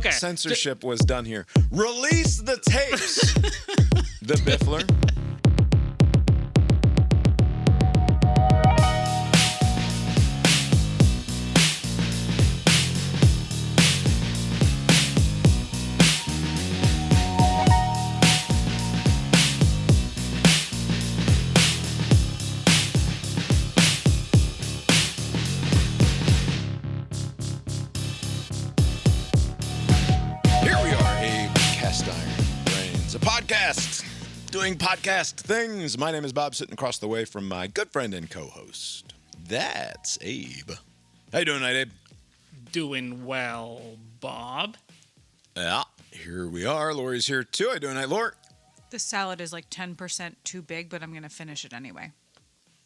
Okay. censorship was done here. Release the tapes, the Biffler. Doing podcast things. My name is Bob, sitting across the way from my good friend and co-host. That's Abe. How you doing tonight, Abe? Doing well, Bob. Yeah, here we are. Lori's here too. How you doing tonight, Lori? The salad is like 10% too big, but I'm going to finish it anyway.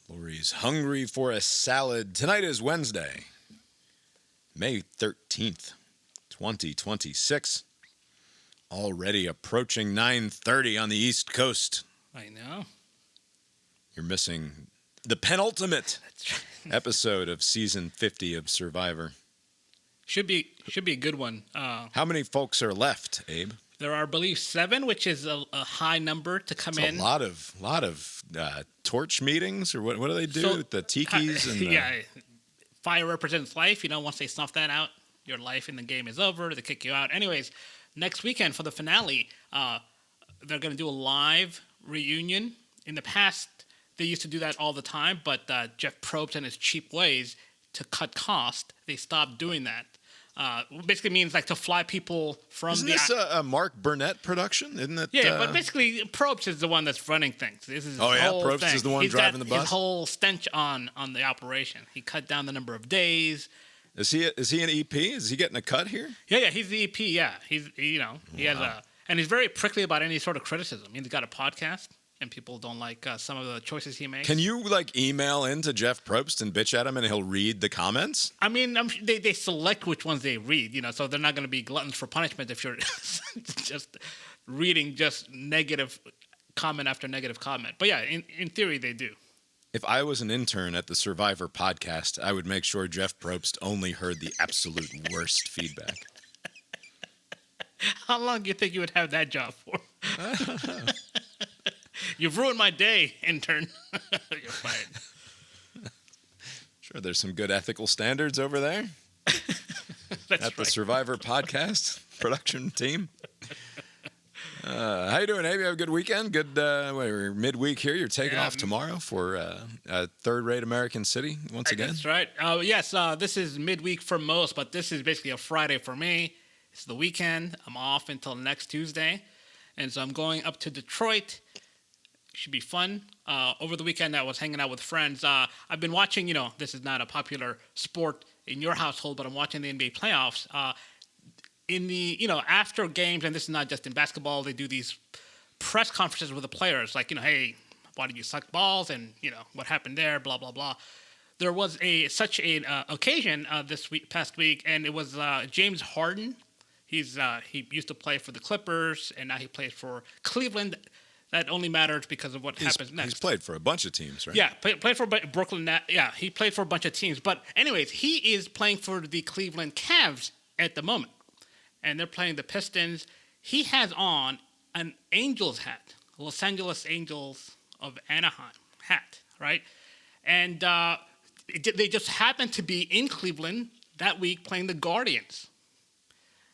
Lori's hungry for a salad. Tonight is Wednesday, May 13th, 2026. Already approaching 9:30 on the East Coast. I know. You're missing the penultimate episode of season 50 of Survivor. Should be a good one. How many folks are left, Abe? There are, I believe, 7, which is a high number to come in. A lot of torch meetings, or what do they do with the tikis? And yeah, fire represents life. You know, once they snuff that out, your life in the game is over. They kick you out. Anyways. Next weekend for the finale, they're going to do a live reunion. In the past, they used to do that all the time, but Jeff Probst and his cheap ways to cut cost, they stopped doing that. Basically means like to fly people from Isn't this a Mark Burnett production? Isn't it? Yeah, but basically Probst is the one that's running things. This is his whole Probst thing. is the one He's driving got the bus? his whole stench on the operation. He cut down the number of days. Is he an EP? Is he getting a cut here? Yeah, he's the EP. Yeah, he has and he's very prickly about any sort of criticism. He's got a podcast, and people don't like some of the choices he makes. Can you email into Jeff Probst and bitch at him, and he'll read the comments? I mean, they select which ones they read, so they're not going to be gluttons for punishment if you're just reading just negative comment after negative comment. But yeah, in theory, they do. If I was an intern at the Survivor podcast, I would make sure Jeff Probst only heard the absolute worst feedback. How long do you think you would have that job for? I don't know. You've ruined my day, intern. You're fired. Sure, there's some good ethical standards over there at the Survivor podcast production team. How you doing, Abe? You have a good weekend? Good. We're midweek here. You're taking off tomorrow for a third-rate American city once again. That's right. Yes, this is midweek for most, but this is basically a Friday for me. It's the weekend. I'm off until next Tuesday, and so I'm going up to Detroit. Should be fun. Over the weekend, I was hanging out with friends. I've been watching. This is not a popular sport in your household, but I'm watching the NBA playoffs. In the, after games, and this is not just in basketball, they do these press conferences with the players, like, hey, why did you suck balls, and, what happened there, blah, blah, blah. There was such an occasion past week, and it was James Harden. He used to play for the Clippers, and now he plays for Cleveland. That only matters because of what happens next. He's played for a bunch of teams, right? Yeah, played for Brooklyn. Yeah, he played for a bunch of teams. But anyways, he is playing for the Cleveland Cavs at the moment. And they're playing the Pistons. He has on an Angels hat, Los Angeles Angels of Anaheim hat, right? And they just happened to be in Cleveland that week playing the Guardians.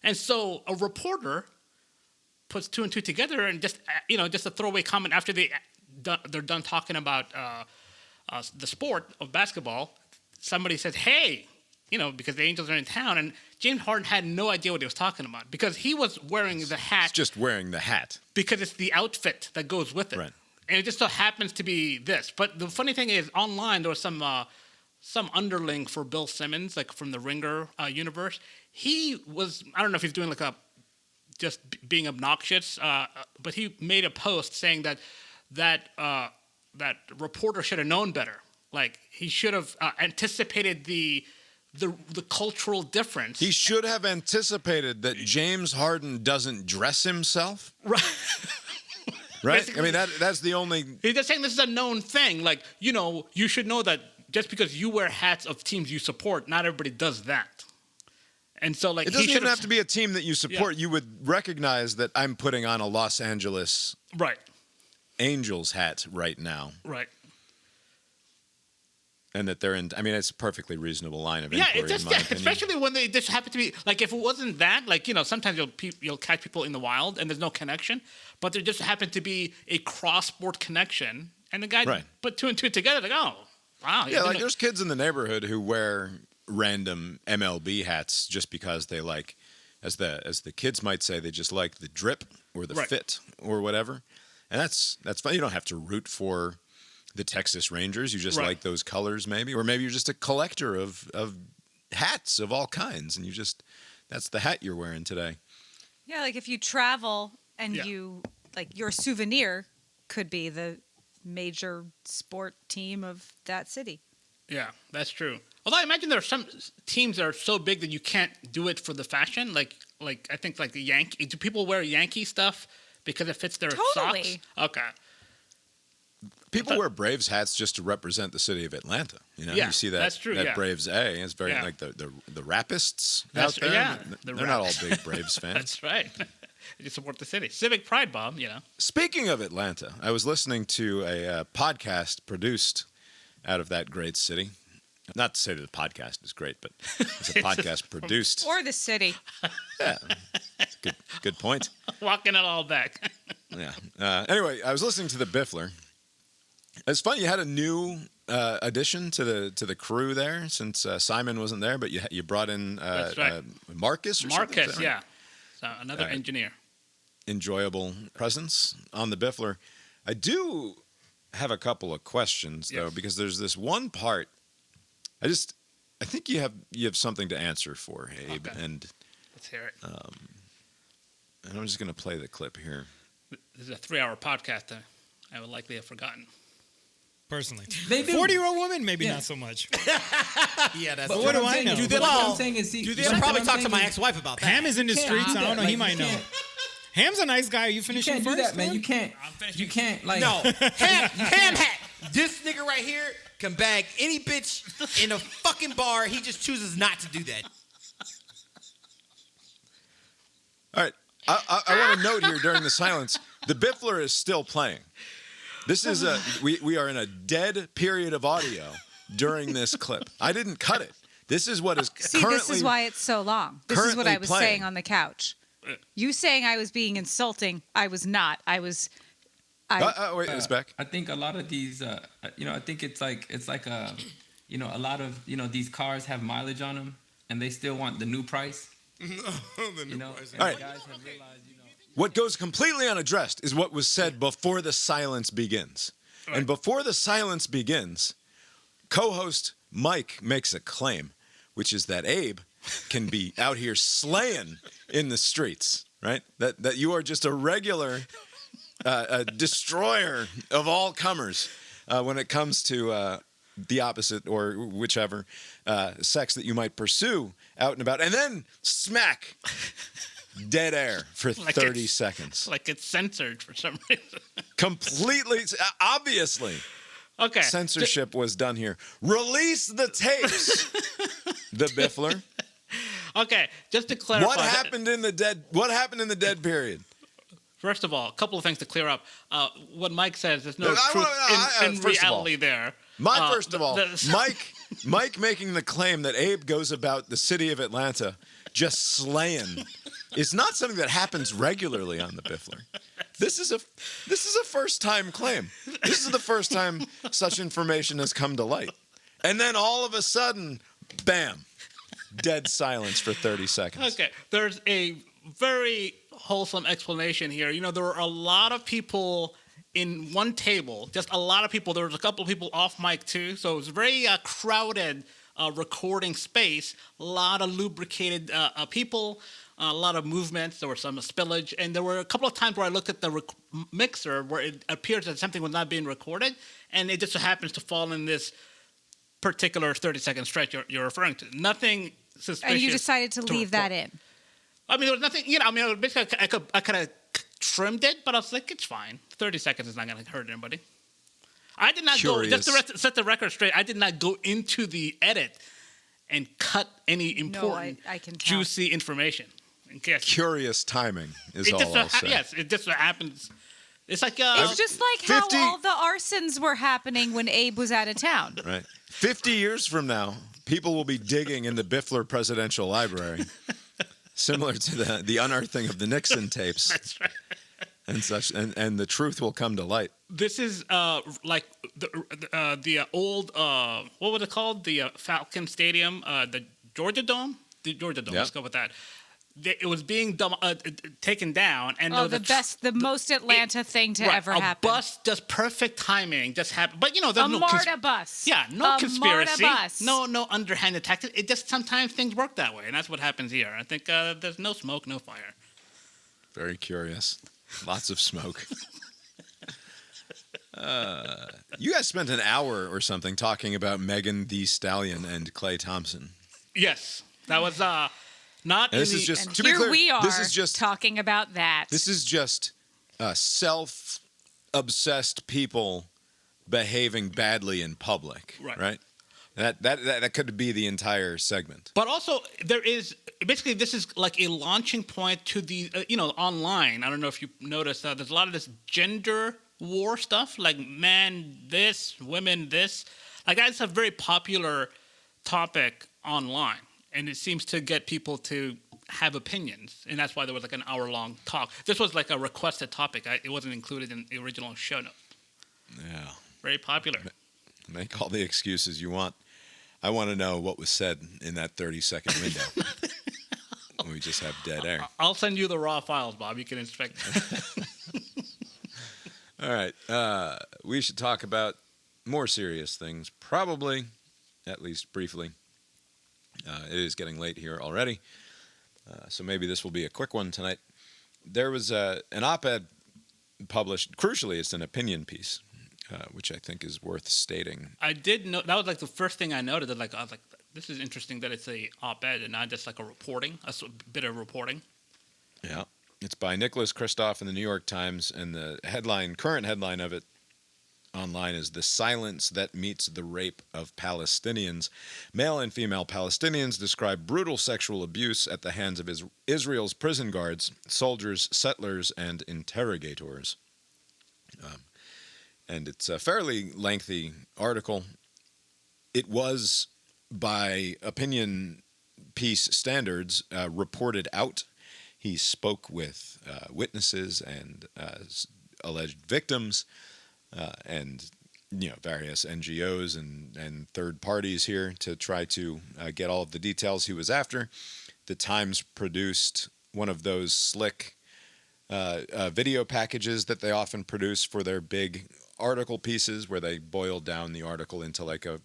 And so a reporter puts 2 and 2 together, and just a throwaway comment after they're done talking about the sport of basketball. Somebody says, "Hey," because the Angels are in town, and James Harden had no idea what he was talking about because he was wearing the hat. He's just wearing the hat. Because it's the outfit that goes with it. Right. And it just so happens to be this. But the funny thing is, online, there was some underling for Bill Simmons, like from the Ringer universe. He was, I don't know if he's doing just being obnoxious, but he made a post saying that reporter should have known better. Like, he should have anticipated the cultural difference. He should have anticipated that James Harden doesn't dress himself. Right. Right? Basically, that's the only... He's just saying this is a known thing. Like, you should know that just because you wear hats of teams you support, not everybody does that. And so, like, It doesn't even have to be a team that you support. You would recognize that I'm putting on a Los Angeles Angels hat right now. Right. And that they're in. I mean, it's a perfectly reasonable line of inquiry. Yeah, it's just, in my opinion. especially when they just happen to be like, if it wasn't that, like, you know, sometimes you'll catch people in the wild and there's no connection, but there just happened to be a cross-sport connection, and the guy put two and two together, like, oh, wow. Yeah, like there's kids in the neighborhood who wear random MLB hats just because they like, as the kids might say, they just like the drip or the fit or whatever, and that's fine. You don't have to root for the Texas Rangers. You just like those colors, maybe, or maybe you're just a collector of hats of all kinds, and that's the hat you're wearing today. Yeah, like if you travel and you like your souvenir could be the major sport team of that city. Yeah, that's true. Although I imagine there are some teams that are so big that you can't do it for the fashion. Like I think like the Yankee. Do people wear Yankee stuff because it fits their socks? Okay. People wear Braves hats just to represent the city of Atlanta. You know, you see that. That's true. That Braves A. It's very like the Rapists out there. Yeah, they're not all big Braves fans. That's right. You support the city. Civic pride, Bob. You know. Speaking of Atlanta, I was listening to a podcast produced out of that great city. Not to say that the podcast is great, but it's a podcast produced. Or the city. Yeah. Good point. Walking it all back. Yeah. Anyway, I was listening to the Biffler. It's funny, you had a new addition to the crew there since Simon wasn't there, but you brought in Marcus or something? Marcus, yeah. So another engineer. Enjoyable presence on the Biffler. I do have a couple of questions, though, because there's this one part. I think you have something to answer for, Abe. Okay. And let's hear it. And I'm just going to play the clip here. This is a 3-hour podcast that I would likely have forgotten. Personally, 40-year-old woman, maybe not so much. Yeah, that's. But what do I know? What I'm saying is, I'll probably talk to my ex-wife about that. Ham is in the streets. I don't know. He might know. Ham's a nice guy. Are you finishing first? You can't do that, man. You can't. You can't. Like no. Ham hat. This nigga right here can bag any bitch in a fucking bar. He just chooses not to do that. All right. I want to note here during the silence, the Biffler is still playing. This is we are in a dead period of audio during this clip. I didn't cut it. This is what is currently. This is why it's so long. This is what I was saying on the couch. You saying I was being insulting. I was not. I was. Wait, it's back. I think a lot of these, I think it's like a lot of these cars have mileage on them, and they still want the new price. The new price. All right. Guys have realized, What goes completely unaddressed is what was said before the silence begins. Right. And before the silence begins, co-host Mike makes a claim, which is that Abe can be out here slaying in the streets, right? That you are just a regular destroyer of all comers when it comes to the opposite or whichever sex that you might pursue out and about. And then smack! Dead air for like 30 seconds. Like it's censored for some reason. Completely, obviously. Okay. Censorship was done here. Release the tapes, the Biffler. Okay, just to clarify. What happened in the dead period? First of all, a couple of things to clear up. What Mike says, there's no truth in reality there. First of all, Mike making the claim that Abe goes about the city of Atlanta just slaying is not something that happens regularly on the Biffler. This is a first-time claim. This is the first time such information has come to light. And then all of a sudden, bam, dead silence for 30 seconds. Okay, there's a very wholesome explanation here. You know, there were a lot of people in one table, just a lot of people. There was a couple of people off mic too, so it was very crowded recording space. A lot of lubricated people. A lot of movements. There was some spillage, and there were a couple of times where I looked at the mixer where it appears that something was not being recorded, and it just so happens to fall in this particular 30-second stretch you're referring to. Nothing suspicious. And you decided to leave that in. I mean, there was nothing. Basically, I could have trimmed it, but I was like, it's fine. 30 seconds is not going to hurt anybody. I did not go. Just to set the record straight, I did not go into the edit and cut any important, I can tell. juicy information. In case Curious timing is it all just I'll say. yes, it just so happens. It's like It's just like 50 how all the arsons were happening when Abe was out of town. Right. 50 years from now, people will be digging in the Biffler Presidential Library, similar to the unearthing of the Nixon tapes. That's right. And such, and the truth will come to light. This is like the old what was it called? The Falcon Stadium, the Georgia Dome. The Georgia Dome. Yep. Let's go with that. It was being taken down, and Oh, the most Atlanta thing to ever happen. A bus, just perfect timing, just happened. But there's a no MARTA bus. Yeah, no a conspiracy. MARTA bus. No underhanded tactics. It just sometimes things work that way, and that's what happens here. I think there's no smoke, no fire. Very curious. Lots of smoke. You guys spent an hour or something talking about Megan Thee Stallion and Klay Thompson. Yes, that was not. And this in is the, just And to be here clear. we are This is just talking about that. This is just self-obsessed people behaving badly in public, right? That could be the entire segment. But also, there is basically this is like a launching point to the online. I don't know if you noticed there's a lot of this gender war stuff, like man this, women this, like that's a very popular topic online, and it seems to get people to have opinions, and that's why there was like an hour-long talk. This was like a requested topic. It wasn't included in the original show note. Yeah. Very popular. Make all the excuses you want. I want to know what was said in that 30-second window. We just have dead air. I'll send you the raw files, Bob. You can inspect them. All right. We should talk about more serious things, probably, at least briefly. It is getting late here already, so maybe this will be a quick one tonight. There was an op-ed published. Crucially, it's an opinion piece, which I think is worth stating. I did know that was like the first thing I noted. That I was like, this is interesting that it's a op-ed and not just like a bit of reporting. Yeah, it's by Nicholas Kristof in the New York Times, and the current headline of it online is "The Silence That Meets the Rape of Palestinians." Male and female Palestinians describe brutal sexual abuse at the hands of Israel's prison guards, soldiers, settlers, and interrogators. And it's a fairly lengthy article. It was, by opinion piece standards, reported out. He spoke with witnesses and alleged victims and various NGOs and third parties here to try to get all of the details he was after. The Times produced one of those slick video packages that they often produce for their big article pieces, where they boil down the article into like a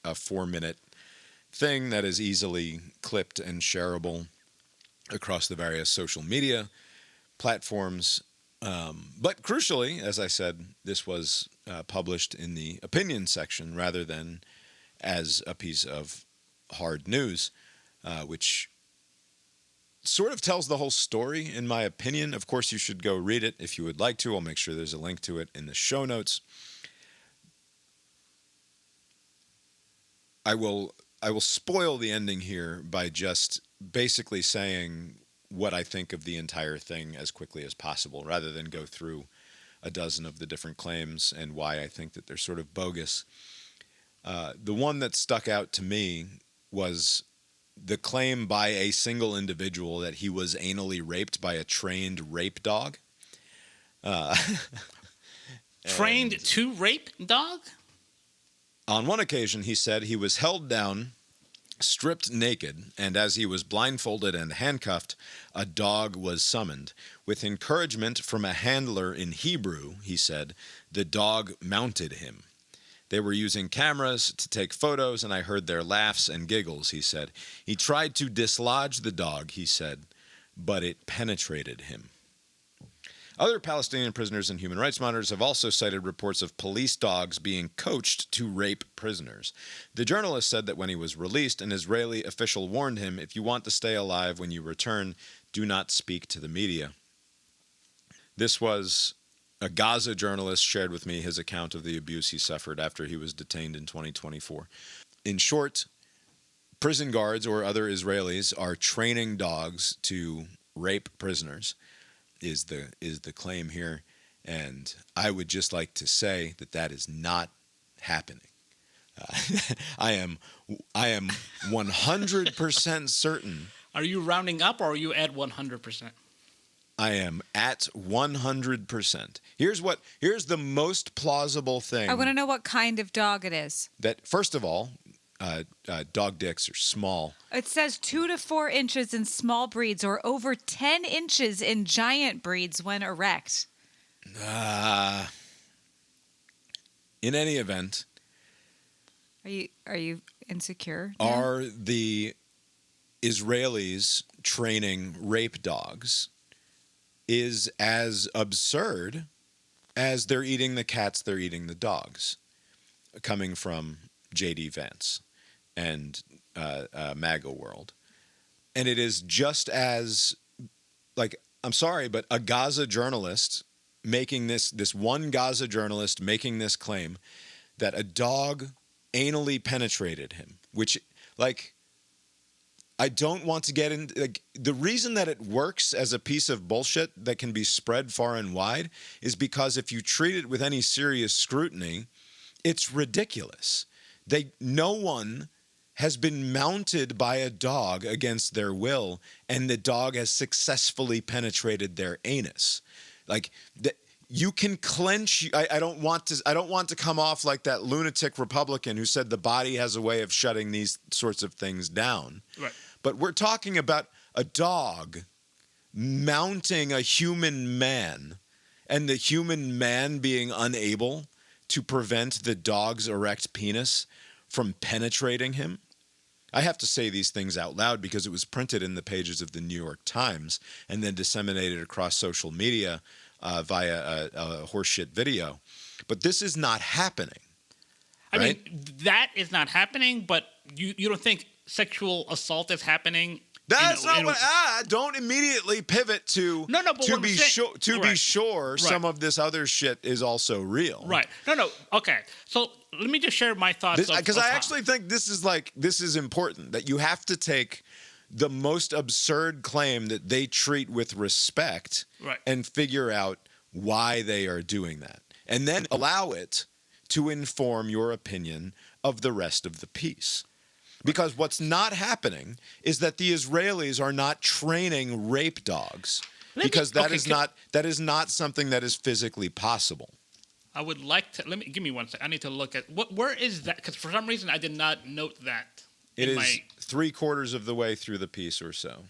4-minute thing that is easily clipped and shareable across the various social media platforms. But crucially, as I said, this was published in the opinion section rather than as a piece of hard news, which sort of tells the whole story, in my opinion. Of course, you should go read it if you would like to. I'll make sure there's a link to it in the show notes. I will spoil the ending here by just basically saying what I think of the entire thing as quickly as possible, rather than go through a dozen of the different claims and why I think that they're sort of bogus. The one that stuck out to me was the claim by a single individual that he was anally raped by a trained rape dog. Trained to rape dog? On one occasion, he said he was held down, stripped naked, and as he was blindfolded and handcuffed, a dog was summoned. With encouragement from a handler in Hebrew, he said, the dog mounted him. They were using cameras to take photos, and I heard their laughs and giggles, he said. He tried to dislodge the dog, he said, but it penetrated him. Other Palestinian prisoners and human rights monitors have also cited reports of police dogs being coached to rape prisoners. The journalist said that when he was released, an Israeli official warned him, if you want to stay alive when you return, do not speak to the media. This was a Gaza journalist shared with me his account of the abuse he suffered after he was detained in 2024. In short, prison guards or other Israelis are training dogs to rape prisoners is the claim here. And I would just like to say that is not happening. I am 100% certain. Are you rounding up or are you at 100%? I am at 100%. Here's the most plausible thing. I want to know what kind of dog it is. That first of all, dog dicks are small. It says 2 to 4 inches in small breeds or over 10 inches in giant breeds when erect. In any event, are you insecure? are the Israelis training rape dogs is as absurd as they're eating the cats, they're eating the dogs, coming from J.D. Vance and MAGA World. And it is just as, like, I'm sorry, but a Gaza journalist making this one Gaza journalist making this claim that a dog anally penetrated him, which, like, I don't want to get into, like, the reason that it works as a piece of bullshit that can be spread far and wide is because if you treat it with any serious scrutiny, it's ridiculous. No one has been mounted by a dog against their will, and the dog has successfully penetrated their anus. Like, you can clench. I don't want to come off like that lunatic Republican who said the body has a way of shutting these sorts of things down. Right. But we're talking about a dog mounting a human man, and the human man being unable to prevent the dog's erect penis from penetrating him. I have to say these things out loud because it was printed in the pages of the New York Times and then disseminated across social media via a horseshit video. But this is not happening. I right? mean, that is not happening, but you don't think sexual assault is happening? That's not what. Don't immediately pivot to. No, but to be sure. To be sure, Right. some of this other shit is also real. Right. No. Okay. So let me just share my thoughts. Because I actually think this is important, that you have to take the most absurd claim that they treat with respect, Right. and figure out why they are doing that, and then allow it to inform your opinion of the rest of the piece. Because what's not happening is that the Israelis are not training rape dogs, because that is not something that is physically possible. I would like to give me one second. I need to look at where is that, because for some reason I did not note that. It is 3/4 of the way through the piece or so.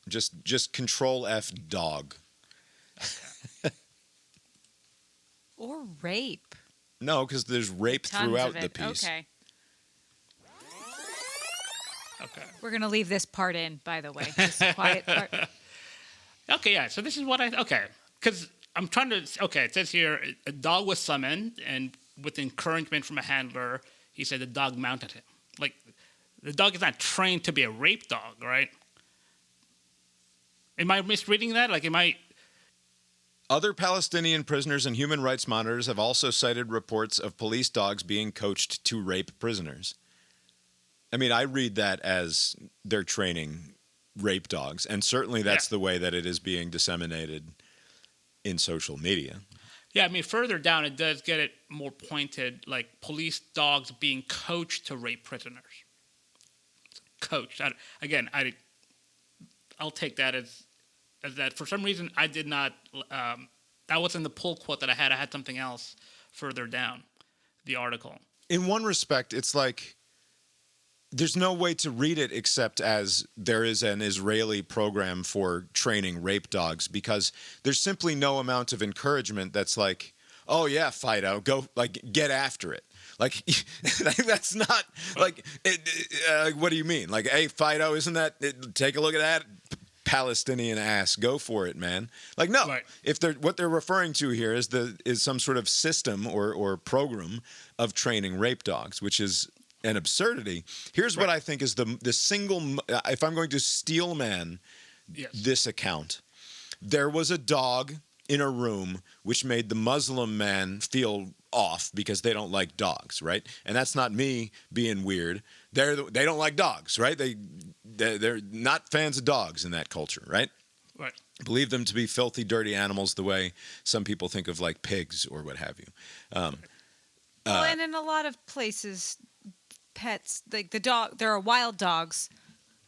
Just Control F dog. Or rape. No, because there's rape Tons throughout of the it. piece. Okay. Okay. We're going to leave this part in, by the way. This quiet part. Okay, yeah. So this is what because I'm trying to. Okay, it says here a dog was summoned, and with encouragement from a handler, he said the dog mounted him. Like, the dog is not trained to be a rape dog, right? Am I misreading that? Like, am I? Other Palestinian prisoners and human rights monitors have also cited reports of police dogs being coached to rape prisoners. I mean, I read that as they're training rape dogs, and certainly that's the way that it is being disseminated in social media. Yeah, I mean, further down, it does get it more pointed, like police dogs being coached to rape prisoners. Coached. I'll take that as that. For some reason, I did not. That wasn't the pull quote that I had. I had something else further down the article. In one respect, it's like there's no way to read it except as there is an Israeli program for training rape dogs, because there's simply no amount of encouragement that's like, oh yeah, Fido, go, like, get after it. Like, that's not like, what do you mean? Like, hey, Fido, isn't that, take a look at that Palestinian ass, go for it, man. Like, no, Right. if they're, what they're referring to here is some sort of system or program of training rape dogs, which is an absurdity. Here's what I think is the single, if I'm going to steel man this account, there was a dog in a room which made the Muslim man feel off because they don't like dogs, right? And that's not me being weird. They don't like dogs, right? They're not fans of dogs in that culture, right? Right. Believe them to be filthy, dirty animals the way some people think of like pigs or what have you. Well, and in a lot of places, pets, like the dog, there are wild dogs,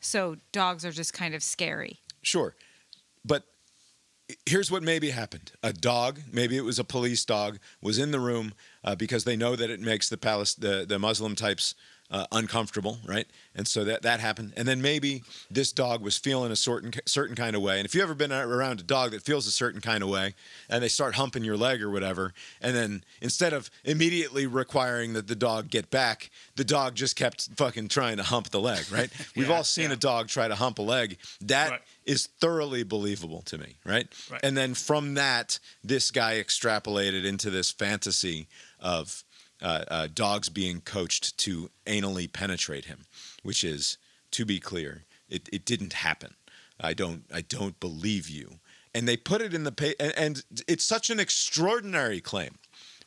so dogs are just kind of scary. Sure. But here's what maybe happened. A dog, maybe it was a police dog, was in the room because they know that it makes the Muslim types uncomfortable, right? And so that happened. And then maybe this dog was feeling a certain kind of way. And if you've ever been around a dog that feels a certain kind of way and they start humping your leg or whatever, and then instead of immediately requiring that the dog get back, the dog just kept fucking trying to hump the leg, right? We've all seen a dog try to hump a leg. That is thoroughly believable to me, right? And then from that, this guy extrapolated into this fantasy of dogs being coached to anally penetrate him, which is, to be clear, it didn't happen. I don't believe you. And they put it in the and it's such an extraordinary claim,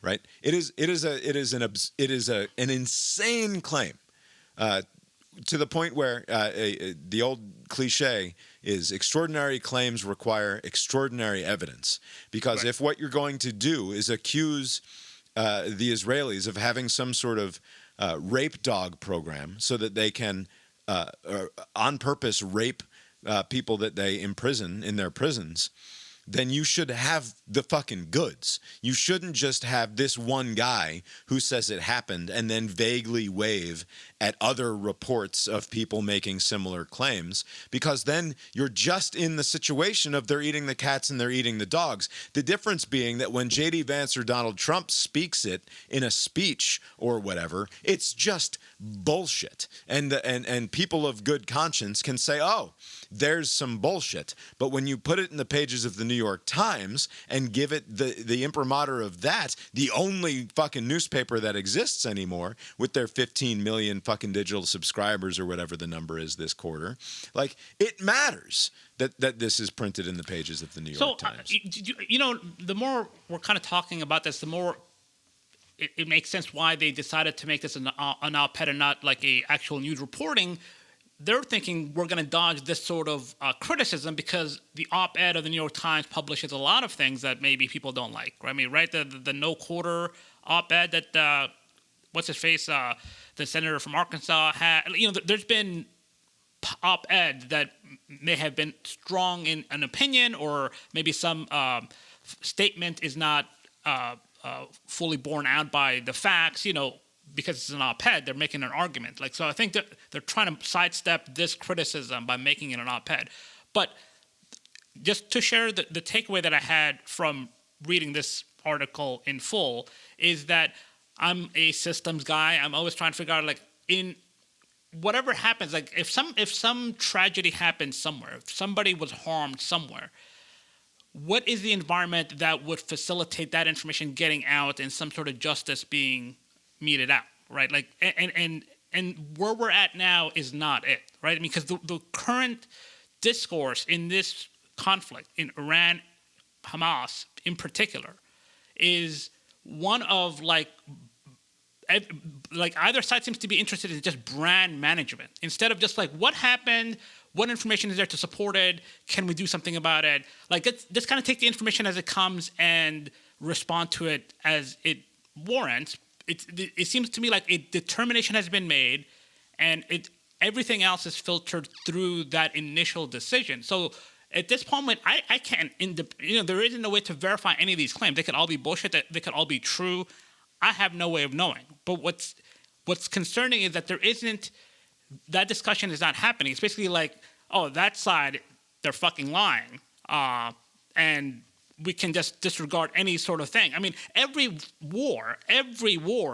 right? It is an insane claim, to the point where the old cliche is extraordinary claims require extraordinary evidence. Because if what you're going to do is accuse the Israelis of having some sort of rape dog program so that they can on purpose rape people that they imprison in their prisons, then you should have the fucking goods. You shouldn't just have this one guy who says it happened and then vaguely wave at other reports of people making similar claims, because then you're just in the situation of they're eating the cats and they're eating the dogs. The difference being that when J.D. Vance or Donald Trump speaks it in a speech or whatever, it's just bullshit. And people of good conscience can say, oh, there's some bullshit. But when you put it in the pages of the New York Times and give it the imprimatur of that, the only fucking newspaper that exists anymore with their 15 million fucking digital subscribers or whatever the number is this quarter, like, it matters that this is printed in the pages of the New York Times. The more we're kind of talking about this, the more it makes sense why they decided to make this an op-ed and not like a actual news reporting. They're thinking we're going to dodge this sort of criticism because the op-ed of the New York Times publishes a lot of things that maybe people don't like. Right? I mean, right? The no quarter op-ed that what's his face, the senator from Arkansas had. There's been op-ed that may have been strong in an opinion, or maybe some statement is not fully borne out by the facts. Because it's an op-ed, they're making an argument. So I think that they're trying to sidestep this criticism by making it an op-ed. But just to share the takeaway that I had from reading this article in full is that I'm a systems guy. I'm always trying to figure out, in whatever happens, if some tragedy happens somewhere, if somebody was harmed somewhere, what is the environment that would facilitate that information getting out and some sort of justice being meted out, right? And where we're at now is not it, right? I mean, because the current discourse in this conflict in Iran, Hamas in particular, is one of either side seems to be interested in just brand management instead of just what happened, what information is there to support it, can we do something about it? Let's kind of take the information as it comes and respond to it as it warrants. It seems to me like a determination has been made, and everything else is filtered through that initial decision. So at this moment, I can't. There isn't a way to verify any of these claims. They could all be bullshit. They could all be true. I have no way of knowing. But what's concerning is that that discussion is not happening. It's basically that side, they're fucking lying, and we can just disregard any sort of thing. I mean, every war,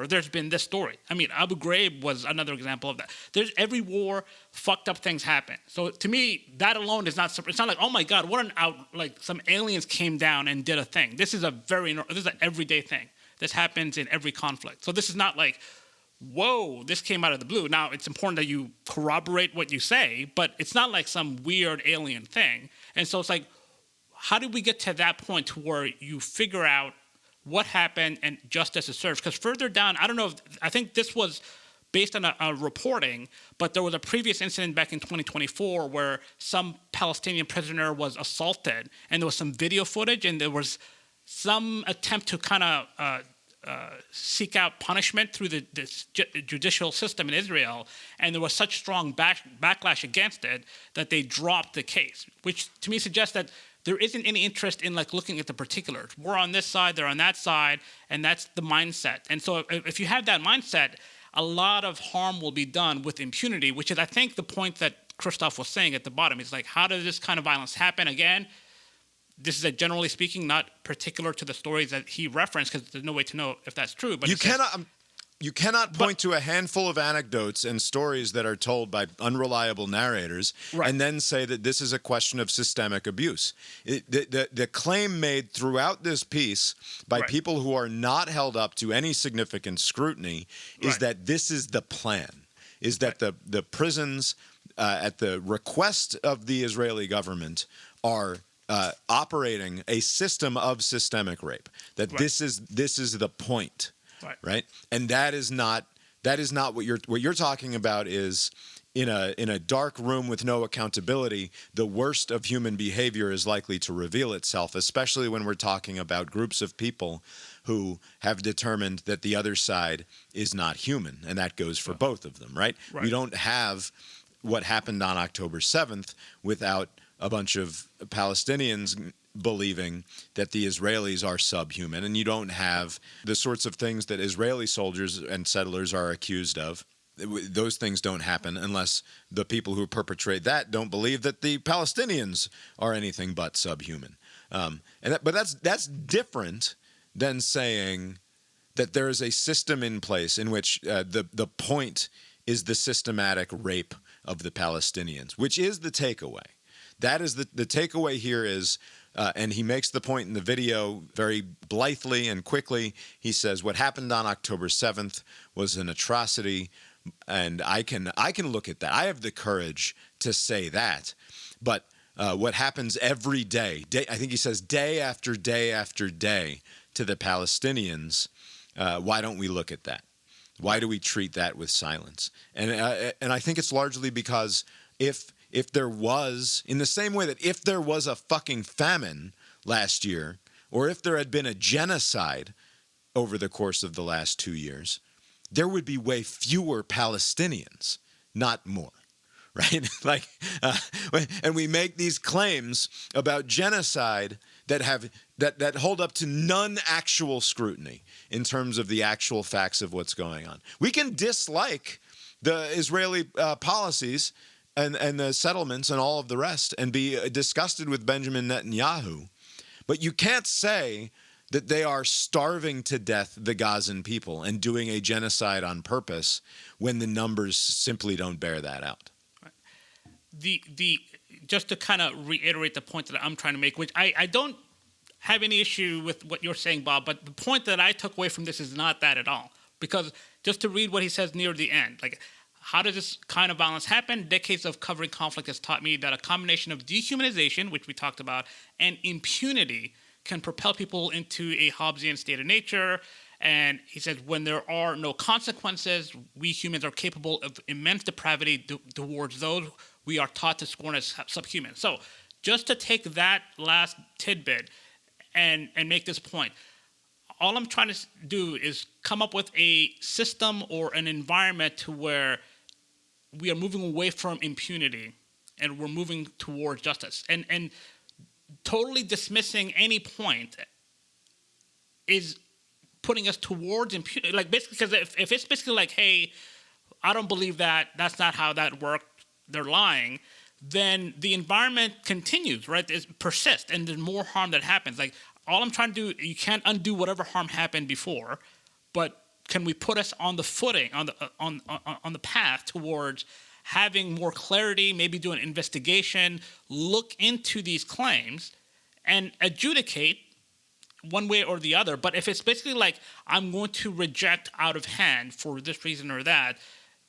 there's been this story. I mean, Abu Ghraib was another example of that. Every war, fucked up things happen. So to me, that alone is not. It's not like, oh my God, some aliens came down and did a thing. This is an everyday thing. This happens in every conflict. So this is not whoa, this came out of the blue. Now, it's important that you corroborate what you say, but it's not like some weird alien thing. And so it's how did we get to that point to where you figure out what happened and justice is served. Because further down, I don't know, I think this was based on a reporting, but there was a previous incident back in 2024 where some Palestinian prisoner was assaulted, and there was some video footage, and there was some attempt to kind of seek out punishment through the judicial system in Israel, and there was such strong backlash against it that they dropped the case, which to me suggests that there isn't any interest in like looking at the particulars. We're on this side, they're on that side, and that's the mindset. And so if you have that mindset, a lot of harm will be done with impunity, which is, I think, the point that Christoph was saying at the bottom. It's like, how does this kind of violence happen? Again, this is generally speaking not particular to the stories that he referenced, because there's no way to know if that's true. But you cannot point to a handful of anecdotes and stories that are told by unreliable narrators and then say that this is a question of systemic abuse. The claim made throughout this piece by people who are not held up to any significant scrutiny is that this is the plan, is that the prisons, at the request of the Israeli government, are operating a system of systemic rape, that this is the point. Right, and that is not what you're talking about. Is in a dark room with no accountability, the worst of human behavior is likely to reveal itself, especially when we're talking about groups of people who have determined that the other side is not human, and that goes for both of them. Right, we don't have what happened on October 7th without a bunch of Palestinians believing that the Israelis are subhuman, and you don't have the sorts of things that Israeli soldiers and settlers are accused of. Those things don't happen unless the people who perpetrate that don't believe that the Palestinians are anything but subhuman. But that's different than saying that there is a system in place in which the point is the systematic rape of the Palestinians, which is the takeaway. That is the takeaway here is, and he makes the point in the video very blithely and quickly. He says, what happened on October 7th was an atrocity, and I can look at that. I have the courage to say that. But what happens every day, I think he says day after day after day to the Palestinians, why don't we look at that? Why do we treat that with silence? And I think it's largely because if there was, in the same way that if there was a fucking famine last year, or if there had been a genocide over the course of the last 2 years, there would be way fewer Palestinians, not more, right? And we make these claims about genocide that hold up to none actual scrutiny in terms of the actual facts of what's going on. We can dislike the Israeli policies and the settlements and all of the rest, and be disgusted with Benjamin Netanyahu. But you can't say that they are starving to death the Gazan people and doing a genocide on purpose when the numbers simply don't bear that out. Just to kind of reiterate the point that I'm trying to make, which I don't have any issue with what you're saying, Bob, but the point that I took away from this is not that at all. Because just to read what he says near the end, like, how does this kind of violence happen? Decades of covering conflict has taught me that a combination of dehumanization, which we talked about, and impunity can propel people into a Hobbesian state of nature. And he says, when there are no consequences, we humans are capable of immense depravity towards those we are taught to scorn as subhuman. So just to take that last tidbit and make this point, all I'm trying to do is come up with a system or an environment to where we are moving away from impunity and we're moving towards justice. And totally dismissing any point is putting us towards impunity. Like, basically, because if it's basically like, hey, I don't believe that, that's not how that worked, they're lying, then the environment continues, right? It persists, and there's more harm that happens. Like, all I'm trying to do, you can't undo whatever harm happened before, but can we put us on the footing, on the path towards having more clarity, maybe do an investigation, look into these claims, and adjudicate one way or the other. But if it's basically like, I'm going to reject out of hand for this reason or that,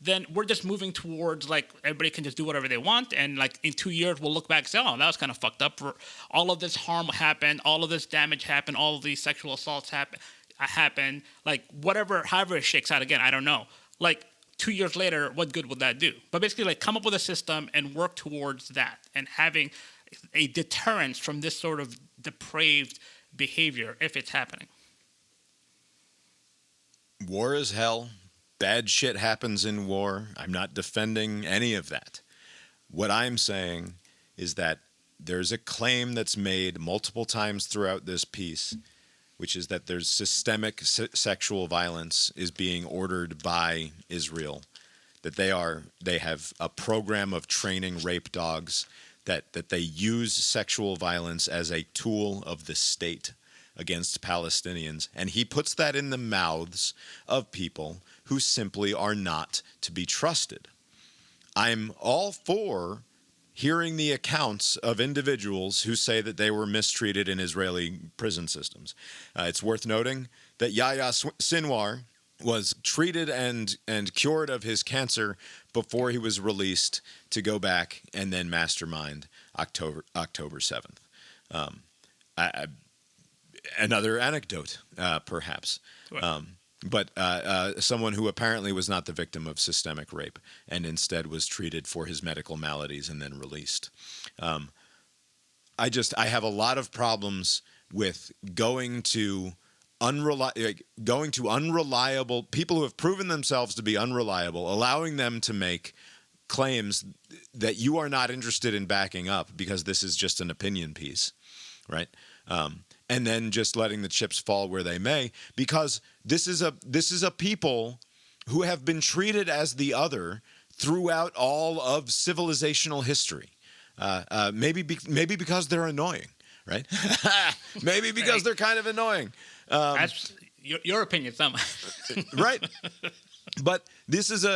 then we're just moving towards like everybody can just do whatever they want, and like in 2 years we'll look back and say, oh, that was kind of fucked up. For all of this harm happened, all of this damage happened, all of these sexual assaults happened, like whatever, however it shakes out. Again, I don't know. Like 2 years later, what good would that do? But basically, like come up with a system and work towards that, and having a deterrence from this sort of depraved behavior if it's happening. War is hell. Bad shit happens in war. I'm not defending any of that. What I'm saying is that there's a claim that's made multiple times throughout this piece, which is that there's systemic sexual violence is being ordered by Israel, that they have a program of training rape dogs, that they use sexual violence as a tool of the state against Palestinians, and he puts that in the mouths of people who simply are not to be trusted. I'm all for hearing the accounts of individuals who say that they were mistreated in Israeli prison systems. It's worth noting that Yahya Sinwar was treated and cured of his cancer before he was released to go back and then mastermind October 7th. Another anecdote, perhaps. Right. But someone who apparently was not the victim of systemic rape and instead was treated for his medical maladies and then released. I have a lot of problems with going to unreliable people who have proven themselves to be unreliable, allowing them to make claims that you are not interested in backing up because this is just an opinion piece, right? And then just letting the chips fall where they may, because this is a people who have been treated as the other throughout all of civilizational history. Maybe because they're annoying, right? Maybe because they're kind of annoying. That's your opinion, some. Right. But this is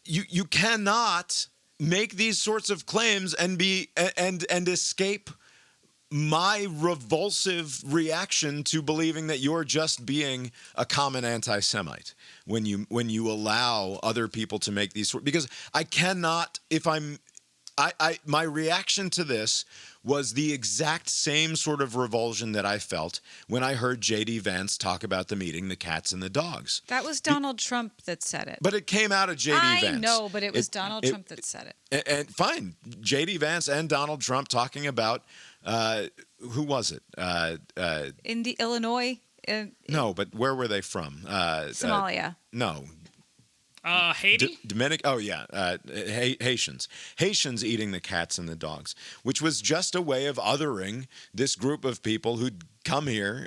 you cannot make these sorts of claims and escape my revulsive reaction to believing that you're just being a common anti-Semite when you allow other people to make these, because I cannot, my reaction to this was the exact same sort of revulsion that I felt when I heard J.D. Vance talk about the meeting, the cats and the dogs. That was Donald Trump that said it. But it came out of J.D. Vance. I know, but it was Donald Trump that said it. And fine, J.D. Vance and Donald Trump talking about, who was it? In the Illinois? No, but where were they from? Somalia. No. Haiti? Oh, yeah. Haitians. Haitians eating the cats and the dogs, which was just a way of othering this group of people who'd come here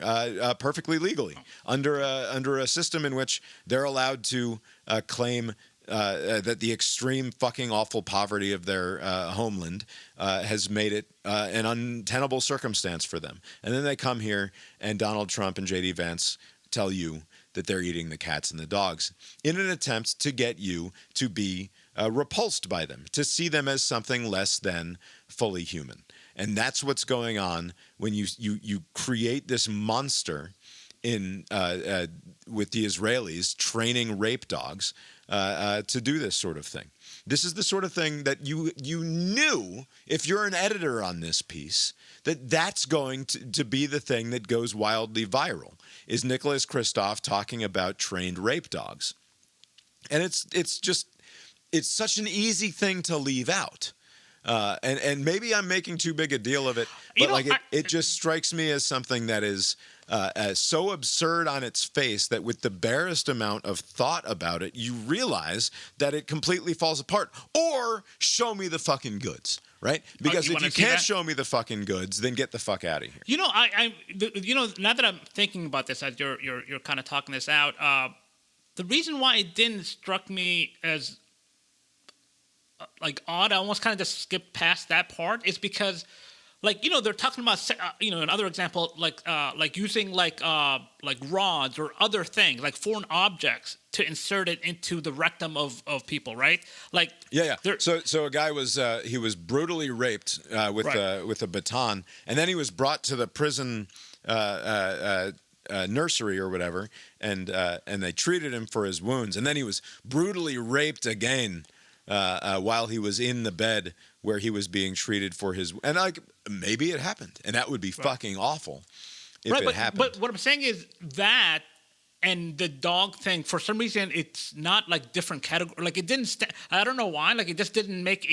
perfectly legally under a system in which they're allowed to claim that the extreme fucking awful poverty of their homeland has made it an untenable circumstance for them. And then they come here, and Donald Trump and J.D. Vance tell you that they're eating the cats and the dogs in an attempt to get you to be repulsed by them, to see them as something less than fully human. And that's what's going on when you create this monster in with the Israelis training rape dogs to do this sort of thing. This is the sort of thing that you knew, if you're an editor on this piece, that's going to be the thing that goes wildly viral, is Nicholas Kristof talking about trained rape dogs. And it's such an easy thing to leave out. And maybe I'm making too big a deal of it, but it just strikes me as something that is so absurd on its face that with the barest amount of thought about it, you realize that it completely falls apart. Or show me the fucking goods, right? Because if you can't show me the fucking goods, then get the fuck out of here. You know, now that I'm thinking about this, as you're kind of talking this out, the reason why it didn't struck me as odd, I almost kind of just skipped past that part, is because, they're talking about, another example, using rods or other things, like foreign objects, to insert it into the rectum of people, right? Yeah. So a guy was he was brutally raped with a baton, and then he was brought to the prison nursery or whatever, and they treated him for his wounds, and then he was brutally raped again while he was in the bed where he was being treated for his. And like maybe it happened, and that would be fucking awful if it happened. But what I'm saying is that. And the dog thing, for some reason, it's not like different category. Like it didn't. I don't know why. Like it just didn't make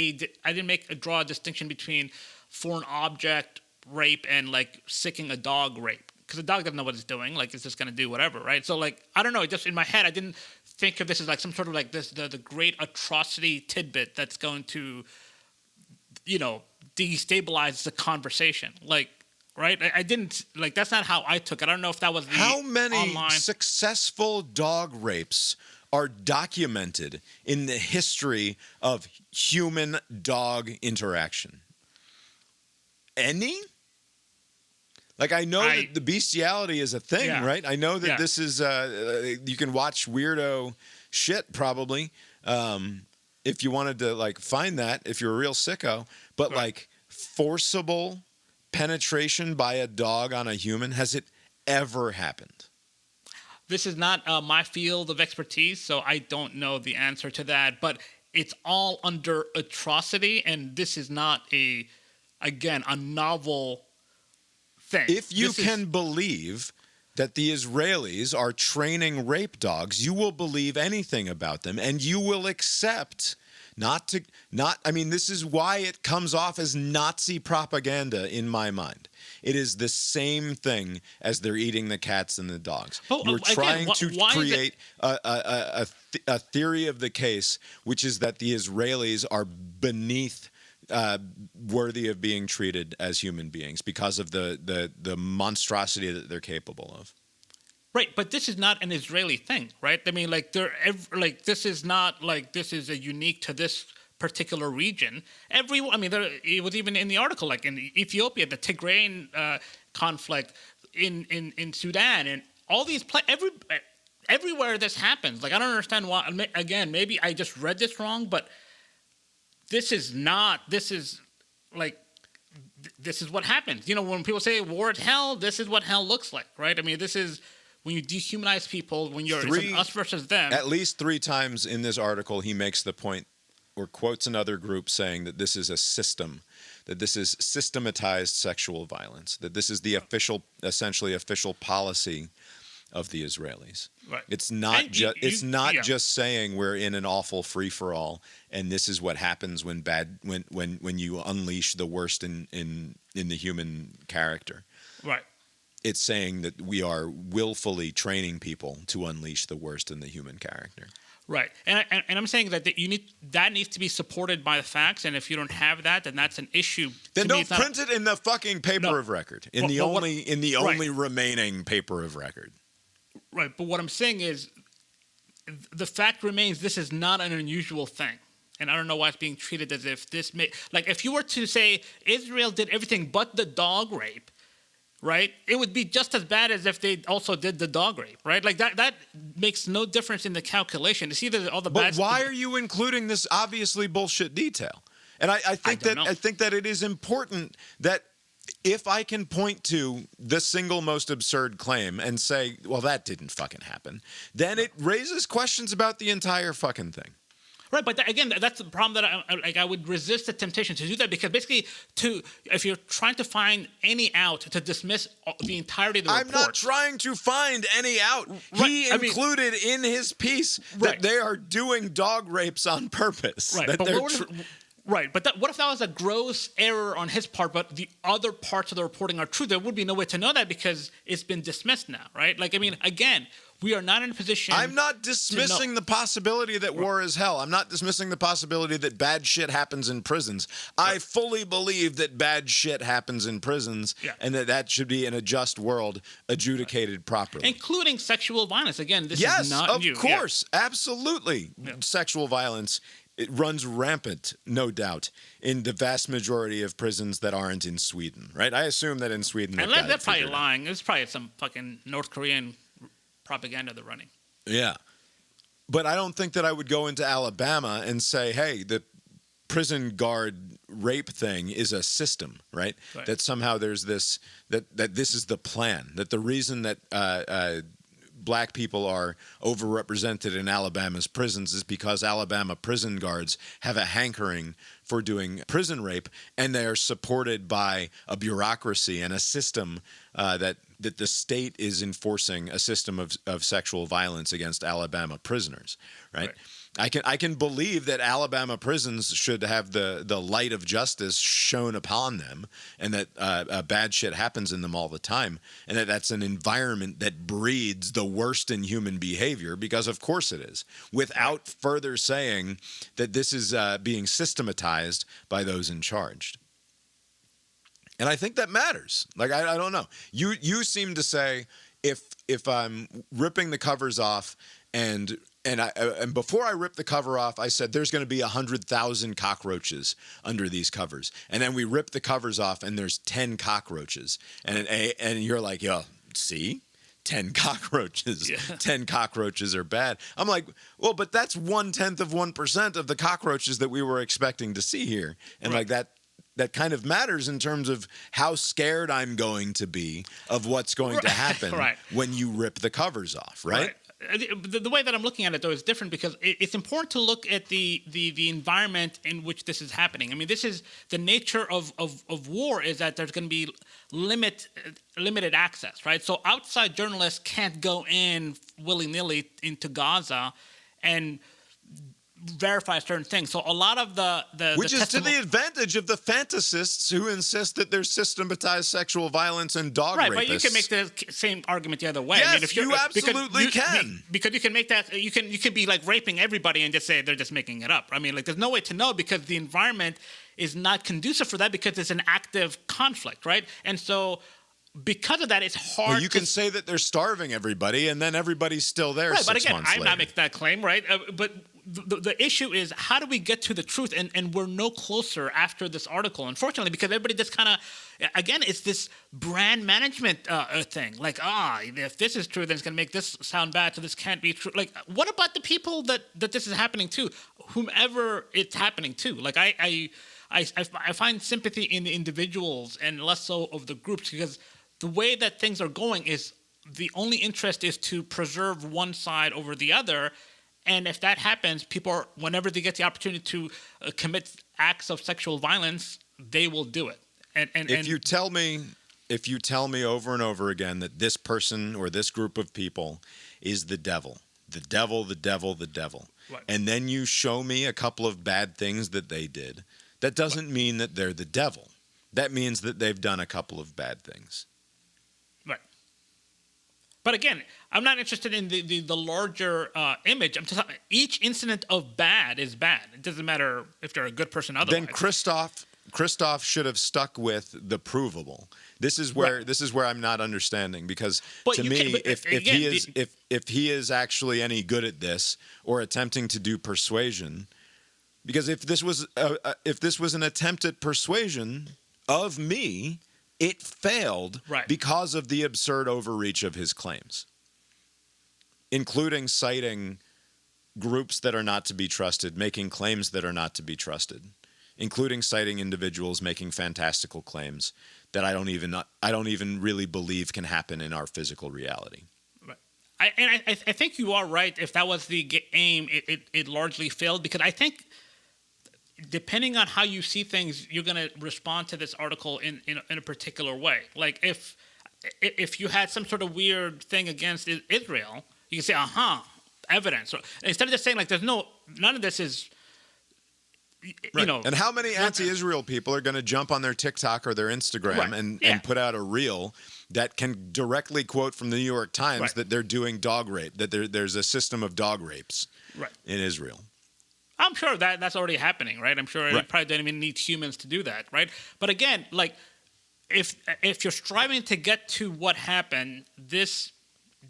I didn't draw a distinction between foreign object rape and like sicking a dog rape, because the dog doesn't know what it's doing. Like it's just gonna do whatever, right? So like I don't know. Just in my head, I didn't think of this as like some sort of like the great atrocity tidbit that's going to, destabilize the conversation. Like. Right, I didn't like. That's not how I took it. I don't know if that was the how many online... successful dog rapes are documented in the history of human-dog interaction. Any? Like I know that the bestiality is a thing, right? I know that this is you can watch weirdo shit probably if you wanted to like find that if you're a real sicko, but like forcible penetration by a dog on a human, has it ever happened? This is not my field of expertise, so I don't know the answer to that, but it's all under atrocity, and this is not a novel thing. If you can believe that the Israelis are training rape dogs, you will believe anything about them, and you will accept this is why it comes off as Nazi propaganda in my mind. It is the same thing as they're eating the cats and the dogs. You're trying to create a theory of the case, which is that the Israelis are beneath worthy of being treated as human beings because of the monstrosity that they're capable of. Right, but this is not an Israeli thing, right? I mean, this is not like this is a unique to this particular region. It was even in the article, like in Ethiopia, the Tigrayan conflict, in Sudan, and all these everywhere this happens. Like I don't understand why. Again, maybe I just read this wrong, but this is not. This is like. This is what happens. When people say war is hell, this is what hell looks like, right? I mean, this is. When you dehumanize people, when it's an us versus them. At least 3 times in this article, he makes the point or quotes another group saying that this is a system, that this is systematized sexual violence, that this is the essentially official policy of the Israelis. Right. It's not just saying we're in an awful free for all, and this is what happens when you unleash the worst in the human character. Right. It's saying that we are willfully training people to unleash the worst in the human character. Right, and I'm saying that that needs to be supported by the facts, and if you don't have that, then that's an issue. Then don't print it in the fucking paper of record, in the only remaining paper of record. Right, but what I'm saying is, the fact remains this is not an unusual thing. And I don't know why it's being treated as if if you were to say Israel did everything but the dog rape, right? It would be just as bad as if they also did the dog rape, right? Like that makes no difference in the calculation. It's either all the bad. But why are you including this obviously bullshit detail? And I think that it is important that if I can point to the single most absurd claim and say, well, that didn't fucking happen, then it raises questions about the entire fucking thing. Right, but that's the problem that I would resist the temptation to do that, because basically, if you're trying to find any out to dismiss the entirety of the report. I'm not trying to find any out. Right, he included in his piece that they are doing dog rapes on purpose. Right, but what if that was a gross error on his part, but the other parts of the reporting are true? There would be no way to know that because it's been dismissed now, right? Again, we are not in a position. I'm not dismissing the possibility that war is hell. I'm not dismissing the possibility that bad shit happens in prisons. I fully believe that bad shit happens in prisons, and that should be in a just world adjudicated properly. Including sexual violence. Again, this is not new. Yes, of course. Yeah. Absolutely. Yeah. Sexual violence, it runs rampant, no doubt, in the vast majority of prisons that aren't in Sweden, right? I assume that in Sweden. And they're probably lying. It's probably some fucking North Korean propaganda they're running. Yeah. But I don't think that I would go into Alabama and say, hey, prison guard rape thing is a system, right? That somehow there's this that this is the plan. That the reason that black people are overrepresented in Alabama's prisons is because Alabama prison guards have a hankering for doing prison rape, and they are supported by a bureaucracy and a system that the state is enforcing a system of sexual violence against Alabama prisoners, right? I can believe that Alabama prisons should have the light of justice shone upon them, and that bad shit happens in them all the time, and that's an environment that breeds the worst in human behavior, because of course it is, without further saying that this is being systematized by those in charge. And I think that matters. Like, I don't know. You seem to say if I'm ripping the covers off and before I ripped the cover off, I said there's going to be 100,000 cockroaches under these covers. And then we rip the covers off and there's 10 cockroaches. And you're like, yo, see? 10 cockroaches. Yeah. 10 cockroaches are bad. I'm like, well, but that's 0.1% of the cockroaches that we were expecting to see here. And like that kind of matters in terms of how scared I'm going to be of what's going to happen when you rip the covers off, right? The way that I'm looking at it, though, is different, because it's important to look at the environment in which this is happening. I mean, this is the nature of war, is that there's going to be limited access, right? So outside journalists can't go in willy-nilly into Gaza and verify certain things. So a lot of which is to the advantage of the fantasists who insist that there's systematized sexual violence and dog rapists. But you can make the same argument the other way. Yes, I mean, if you absolutely can. Because you can make that, you could be like raping everybody and just say they're just making it up. I mean, like, there's no way to know, because the environment is not conducive for that, because it's an active conflict, right? And so because of that, it's hard. Well, you can say that they're starving everybody, and then everybody's still there. Right, 6 but again, months I'm later. not making that claim, right? But the issue is, how do we get to the truth? And we're no closer after this article, unfortunately, because everybody just kind of, again, it's this brand management thing. Like, if this is true, then it's going to make this sound bad, so this can't be true. Like, what about the people that this is happening to? Whomever it's happening to. Like, I find sympathy in the individuals and less so of the groups, because the way that things are going is the only interest is to preserve one side over the other. And if that happens, people are, whenever they get the opportunity to commit acts of sexual violence, they will do it. And if you tell me over and over again that this person or this group of people is the devil, right, and then you show me a couple of bad things that they did, that doesn't mean that they're the devil. That means that they've done a couple of bad things. Right. But again, I'm not interested in the larger image. I'm just, each incident of bad is bad. It doesn't matter if they're a good person otherwise. Then Christoph should have stuck with the provable. This is where I'm not understanding, because to me, if he is actually any good at this or attempting to do persuasion, because if this was an attempt at persuasion of me, it failed because of the absurd overreach of his claims, including citing groups that are not to be trusted, making claims that are not to be trusted, including citing individuals making fantastical claims that I don't even really believe can happen in our physical reality. Right. I think you are right. If that was the aim, it largely failed, because I think, depending on how you see things, you're going to respond to this article in a particular way. Like, if you had some sort of weird thing against Israel, you can say, evidence. So instead of just saying, like, none of this is, you know. And how many anti-Israel people are going to jump on their TikTok or their Instagram and put out a reel that can directly quote from the New York Times that they're doing dog rape, that there's a system of dog rapes in Israel? I'm sure that's already happening, right? I'm sure you probably don't even need humans to do that, right? But again, like, if you're striving to get to what happened, this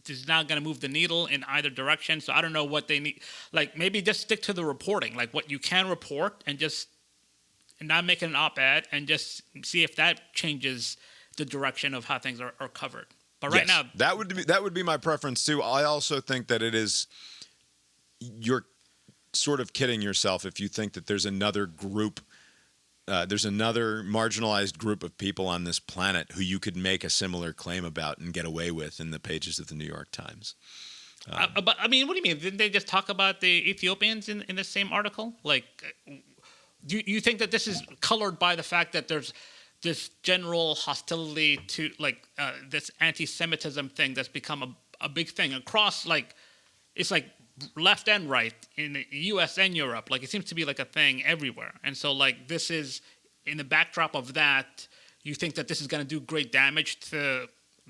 is not going to move the needle in either direction. So I don't know what they need. Like, maybe just stick to the reporting, like what you can report, and not make it an op-ed, and just see if that changes the direction of how things are covered. But right now, that would be my preference too. I also think that it is sort of kidding yourself if you think that there's another group, there's another marginalized group of people on this planet who you could make a similar claim about and get away with in the pages of the New York Times. But I mean, what do you mean? Didn't they just talk about the Ethiopians in the same article? Like, do you think that this is colored by the fact that there's this general hostility to this anti-Semitism thing that's become a big thing across, like, it's like left and right in the U.S. and Europe. Like, it seems to be like a thing everywhere. And so, like, this is in the backdrop of that. You think that this is going to do great damage to?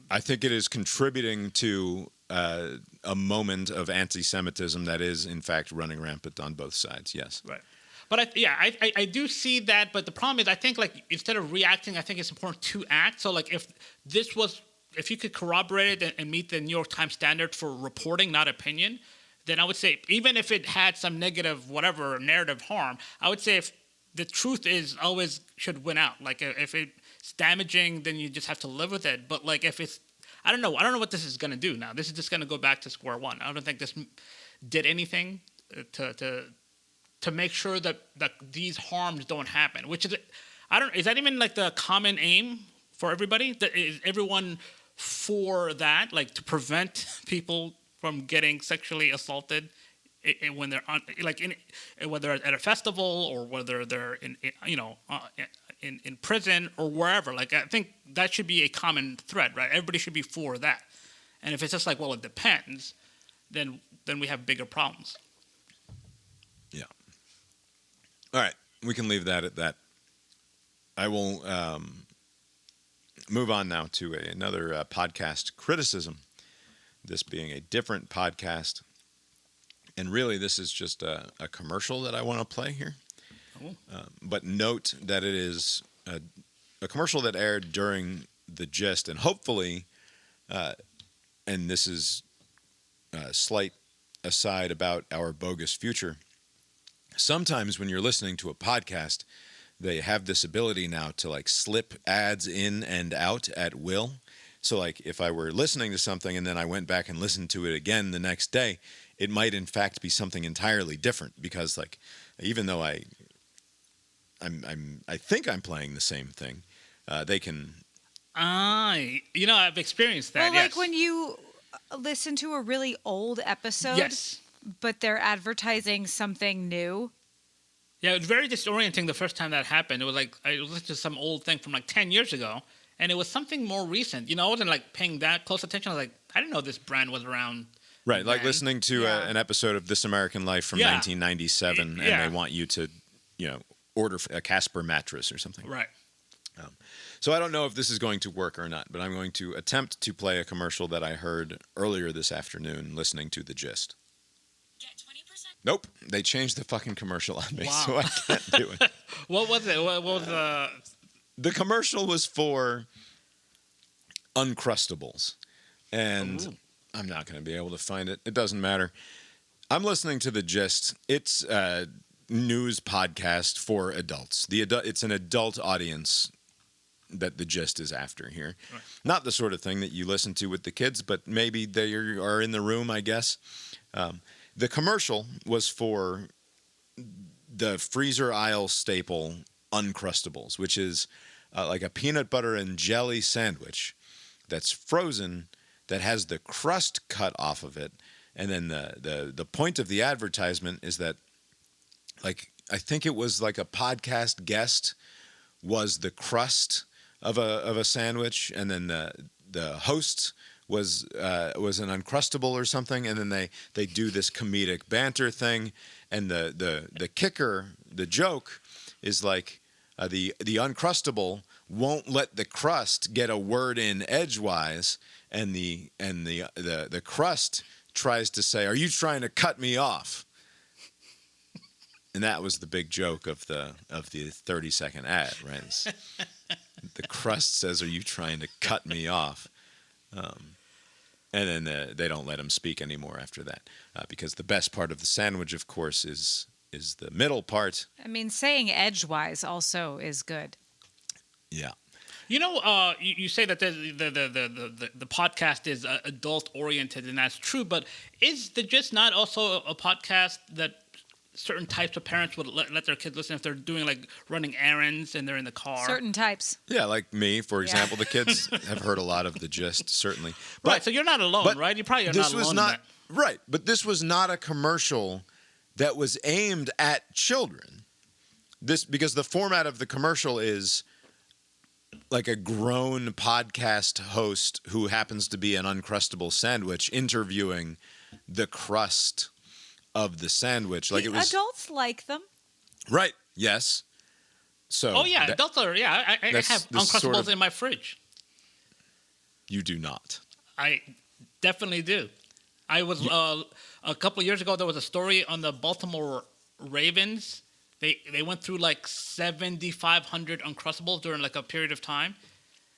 I think it is contributing to a moment of anti-Semitism that is, in fact, running rampant on both sides. Yes. Right. But I do see that. But the problem is, I think, like, instead of reacting, I think it's important to act. So, like, if you could corroborate it and meet the New York Times standard for reporting, not opinion, then I would say, even if it had some negative, whatever, narrative harm, I would say if the truth is always should win out. Like, if it's damaging, then you just have to live with it. But, like, if it's, I don't know what this is going to do now. This is just going to go back to square one. I don't think this did anything to make sure that these harms don't happen, which is, is that even, like, the common aim for everybody? Is everyone for that, like, to prevent people from getting sexually assaulted when they're whether at a festival or whether they're in prison or wherever? Like, I think that should be a common thread, right? Everybody should be for that. And if it's just like, well, it depends, then we have bigger problems. Yeah. All right, we can leave that at that. I will move on now to another podcast criticism. This being a different podcast. And really, this is just a commercial that I want to play here. Oh. But note that it is a commercial that aired during the Gist. And hopefully, and this is a slight aside about our bogus future, sometimes when you're listening to a podcast, they have this ability now to, like, slip ads in and out at will. So, like, if I were listening to something and then I went back and listened to it again the next day, it might in fact be something entirely different because, like, even though I think I'm playing the same thing, they can. I've experienced that. Well, yes. like when you listen to a really old episode, yes, but they're advertising something new. Yeah, it was very disorienting the first time that happened. It was like I listened to some old thing from like 10 years ago. And it was something more recent. I wasn't, like, paying that close attention. I was like, I didn't know this brand was around. Right, like listening to an episode of This American Life from 1997, and they want you to, order a Casper mattress or something. Right. So I don't know if this is going to work or not, but I'm going to attempt to play a commercial that I heard earlier this afternoon listening to The Gist. Get 20%. Nope, they changed the fucking commercial on me, Wow. so I can't do it. What was it? What was The commercial was for Uncrustables, and I'm not going to be able to find it. It doesn't matter. I'm listening to The Gist. It's a news podcast for adults. It's an adult audience that The Gist is after here. Right. Not the sort of thing that you listen to with the kids, but maybe they are in the room, I guess. The commercial was for the freezer aisle staple Uncrustables, which is like a peanut butter and jelly sandwich that's frozen, that has the crust cut off of it, and then the point of the advertisement is that, like, I think it was like a podcast guest was the crust of a sandwich, and then the host was an Uncrustable or something, and then they do this comedic banter thing, and the kicker, the joke, is like the Uncrustable won't let the crust get a word in edgewise, and the crust tries to say, "Are you trying to cut me off?" And that was the big joke of the 30-second ad, right? The crust says, "Are you trying to cut me off?" And then they don't let him speak anymore after that, because the best part of the sandwich, of course, is the middle part. I mean, saying edgewise also is good. Yeah. You say that the podcast is adult oriented, and that's true. But is the Gist not also a podcast that certain types of parents would let their kids listen if they're doing like running errands and they're in the car. Certain types. Yeah, like me, for example. The kids have heard a lot of the gist, certainly. But, Right, so you're not alone, right? You probably are this not was alone. not in that. right, but this was not a commercial that was aimed at children. Because the format of the commercial is like a grown podcast host who happens to be an Uncrustable sandwich interviewing the crust of the sandwich. Like it was Adults like them. right. Yes. So. Oh yeah, adults are. Yeah, I have Uncrustables sort of- in my fridge. You do not. I definitely do. I was a couple of years ago. There was a story on the Baltimore Ravens. They went through like 7,500 Uncrustables during like a period of time,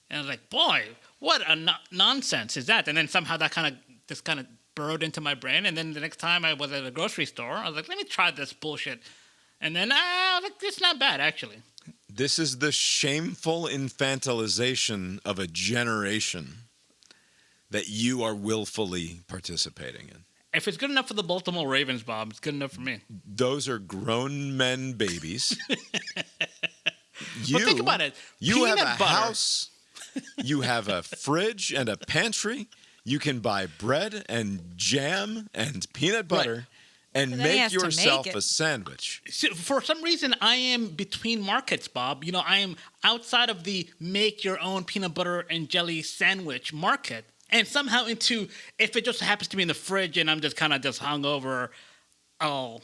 and I was like, boy, what a nonsense is that? And then somehow that kind of burrowed into my brain. And then the next time I was at a grocery store, I was like, let me try this bullshit. And then I was like, it's not bad actually. This is the shameful infantilization of a generation that you are willfully participating in. If it's good enough for the Baltimore Ravens, Bob, it's good enough for me. Those are grown men babies. But think about it. You have Peanut a butter. house. You have a fridge and a pantry. You can buy bread and jam and peanut butter and But then he make has to make yourself it. a sandwich. So for some reason, I am between markets, Bob. You know, I am outside of the make your own peanut butter and jelly sandwich market, and somehow into if it just happens to be in the fridge and I'm just kind of just hungover, I'll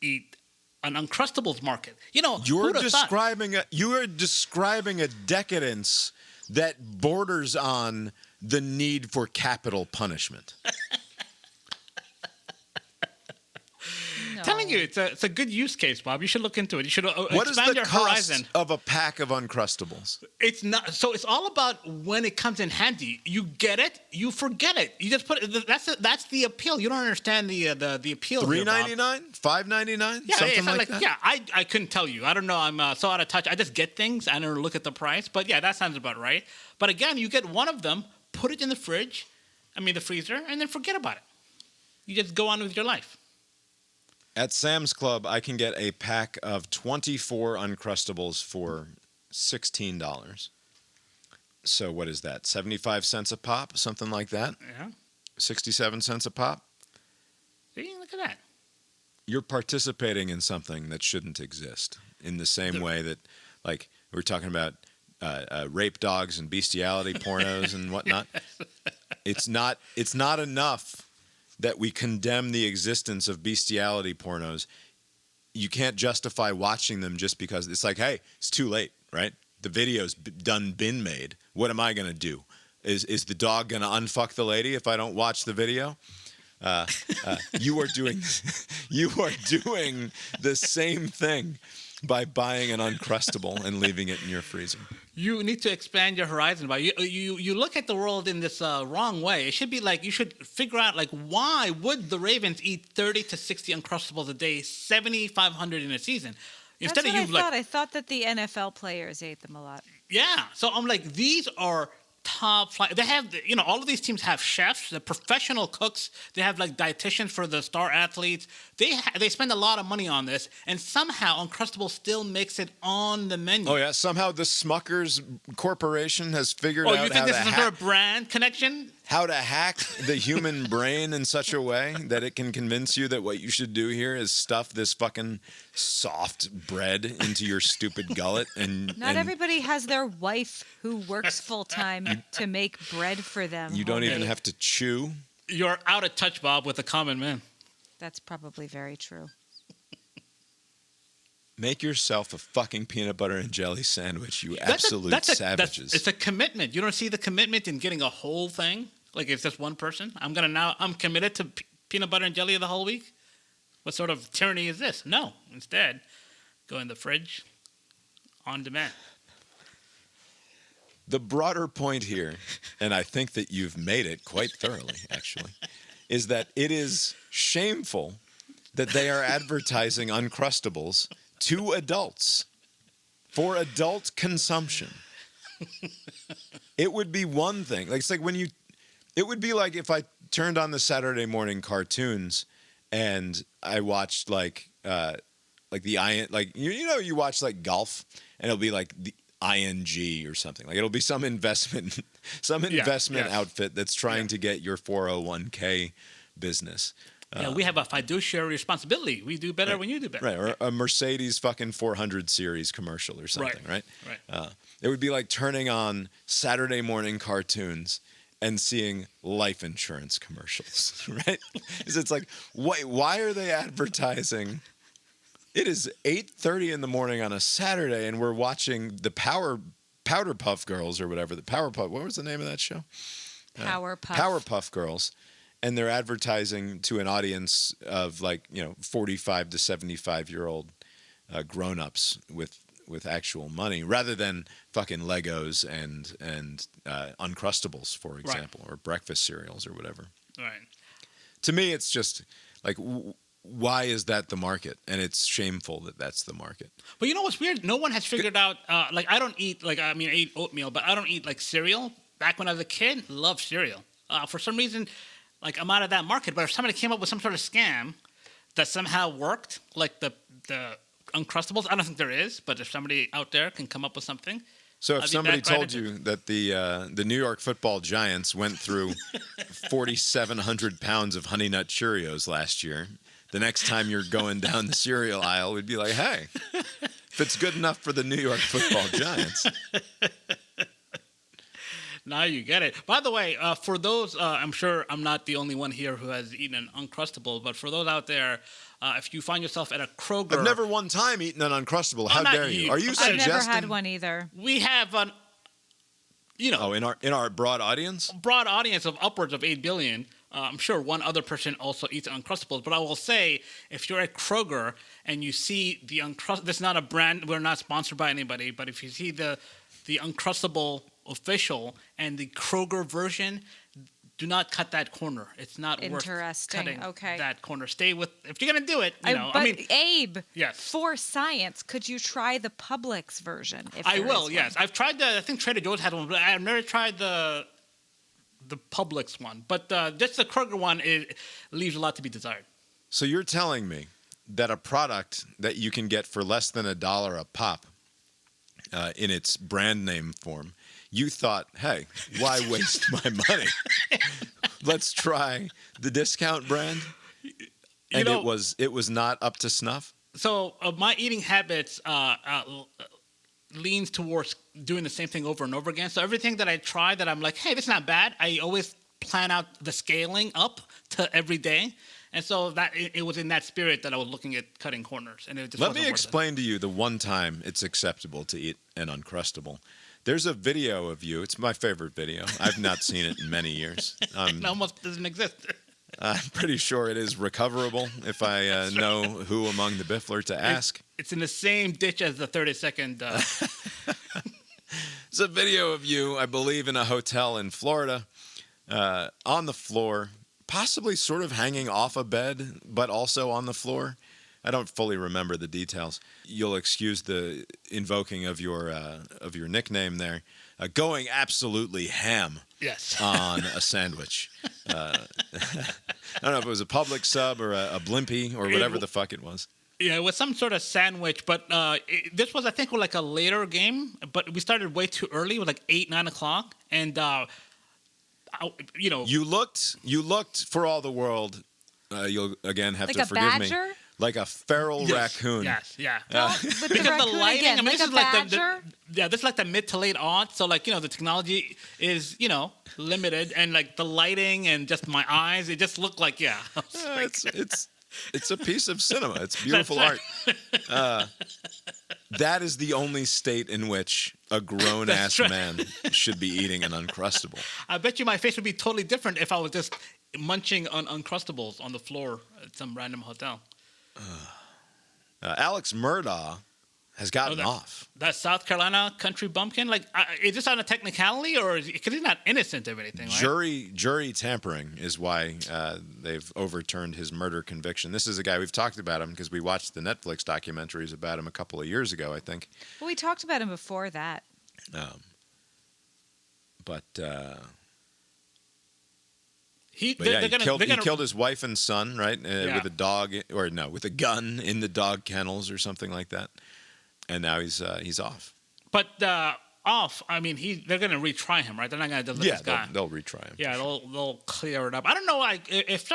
eat an Uncrustables market. You know, You are who'd have thought? describing a decadence that borders on the need for capital punishment. No. Telling you, it's a good use case, Bob. You should look into it. You should What is expand the your cost horizon. of a pack of Uncrustables? It's not. So it's all about when it comes in handy. You get it, you forget it. You just put it. That's the appeal. You don't understand the appeal. here, Bob. $3.99, $5.99, Yeah, something it's like that. Yeah, I couldn't tell you. I don't know. I'm so out of touch. I just get things. I never look at the price. But yeah, that sounds about right. But again, you get one of them, put it in the fridge, the freezer, and then forget about it. You just go on with your life. At Sam's Club, I can get a pack of 24 Uncrustables for $16. So what is that? 75 cents a pop, something like that? Yeah. 67 cents a pop? See, look at that. You're participating in something that shouldn't exist in the same way that, like, we're talking about rape dogs and bestiality pornos and whatnot. It's not enough that we condemn the existence of bestiality pornos. You can't justify watching them just because it's like, hey, it's too late, right? The video's been made. What am I going to do? Is the dog going to unfuck the lady if I don't watch the video? You are doing the same thing by buying an Uncrustable and leaving it in your freezer. You need to expand your horizon. But you look at the world in this wrong way. It should be like you should figure out like why would the Ravens eat 30 to 60 Uncrustables a day, 7,500 in a season? Instead That's what of you I like thought. I thought that the NFL players ate them a lot. yeah. So I'm like these are top flight. They have all of these teams have chefs, the professional cooks. They have like dietitians for the star athletes. They spend a lot of money on this, and somehow Uncrustables still makes it on the menu. Oh yeah, somehow the Smuckers Corporation has figured out you think this is how a brand connection? how to hack the human brain in such a way that it can convince you that what you should do here is stuff this fucking soft bread into your stupid gullet and Not everybody has their wife who works full time to make bread for them. you don't even homemade. have to chew. You're out of touch, Bob, with the common man. That's probably very true. Make yourself a fucking peanut butter and jelly sandwich, you absolute savages. It's a commitment. You don't see the commitment in getting a whole thing. Like it's just one person. I'm committed to peanut butter and jelly the whole week. What sort of tyranny is this? No. Instead, go in the fridge on demand. The broader point here, and I think that you've made it quite thoroughly, actually, is that it is shameful that they are advertising Uncrustables to adults for adult consumption. It would be one thing. Like it's like when it would be like if I turned on the Saturday morning cartoons and I watched like the you watch like golf, and it'll be like the ING or something. Like it'll be some investment outfit that's trying to get your 401k business. Yeah, we have a fiduciary responsibility. We do better when you do better. Right, or a Mercedes fucking 400 series commercial or something, right? It would be like turning on Saturday morning cartoons and seeing life insurance commercials, right? Because it's like, why are they advertising? It is 8:30 in the morning on a Saturday, and we're watching the Powderpuff Girls or whatever. What was the name of that show? Powerpuff Girls. And they're advertising to an audience of 45 to 75-year-old grown-ups with actual money, rather than fucking Legos and Uncrustables, for example, or breakfast cereals or whatever. Right. To me, it's just like, why is that the market? And it's shameful that that's the market. But you know what's weird? No one has figured out. I don't eat I eat oatmeal, but I don't eat cereal. Back when I was a kid, loved cereal. For some reason. I'm out of that market, but if somebody came up with some sort of scam that somehow worked, like the Uncrustables, I don't think there is, but if somebody out there can come up with something. So if somebody told you that the New York Football Giants went through 4,700 pounds of Honey Nut Cheerios last year, the next time you're going down the cereal aisle, we'd be like, hey, if it's good enough for the New York Football Giants. Now you get it. By the way, for those, I'm sure I'm not the only one here who has eaten an Uncrustable, but for those out there, if you find yourself at a Kroger... I've never one time eaten an Uncrustable. How dare you? Are you suggesting... I've never had one either. We have an... in our broad audience? Broad audience of upwards of 8 billion. I'm sure one other person also eats Uncrustables, but I will say, if you're at Kroger and you see the Uncrustable... This is not a brand. We're not sponsored by anybody, but if you see the Uncrustable... official and the Kroger version, do not cut that corner. It's not worth cutting that corner. Stay with, if you're gonna do it, Abe, yes. For science, could you try the Publix version? I will, yes. I've tried I think Trader Joe's had one, but I've never tried the Publix one. But just the Kroger one, it leaves a lot to be desired. So you're telling me that a product that you can get for less than $1 a pop in its brand name form, you thought, hey, why waste my money? Let's try the discount brand. And it was not up to snuff? So my eating habits leans towards doing the same thing over and over again. So everything that I try that I'm like, hey, this is not bad, I always plan out the scaling up to every day. And so that it was in that spirit that I was looking at cutting corners. And it just Let me explain to you the one time it's acceptable to eat an Uncrustable. There's a video of you. It's my favorite video. I've not seen it in many years. It almost doesn't exist. I'm pretty sure it is recoverable if I know who among the Biffler to ask. It's in the same ditch as the 30-second... It's a video of you, I believe, in a hotel in Florida, on the floor, possibly sort of hanging off a bed, but also on the floor. I don't fully remember the details. You'll excuse the invoking of your nickname there. Going absolutely ham. Yes. On a sandwich. I don't know if it was a Publix sub or a Blimpie or whatever the fuck it was. Yeah, it was some sort of sandwich, but this was, I think, like a later game. But we started way too early. It was like 8, 9 o'clock, and you looked for all the world. You'll again have to forgive me. Like a feral raccoon. Yes, yeah. With because the lighting, again, this is badger? this is like the mid to late aughts. So the technology is limited, and like the lighting and just my eyes, it just looked like it's a piece of cinema. It's beautiful art. That is the only state in which a grown-ass man should be eating an Uncrustable. I bet you my face would be totally different if I was just munching on Uncrustables on the floor at some random hotel. Alex Murdaugh has gotten off. That South Carolina country bumpkin? Is this on a technicality, or because he's not innocent of anything, right? Jury tampering is why they've overturned his murder conviction. This is a guy, we've talked about him because we watched the Netflix documentaries about him a couple of years ago, I think. Well, we talked about him before that. He killed his wife and son, right? With a dog, or no, with a gun in the dog kennels or something like that. And now he's off. But off, I mean, they're going to retry him, right? They're not going to let this guy. They'll retry him. Yeah, they'll clear it up. I don't know, like if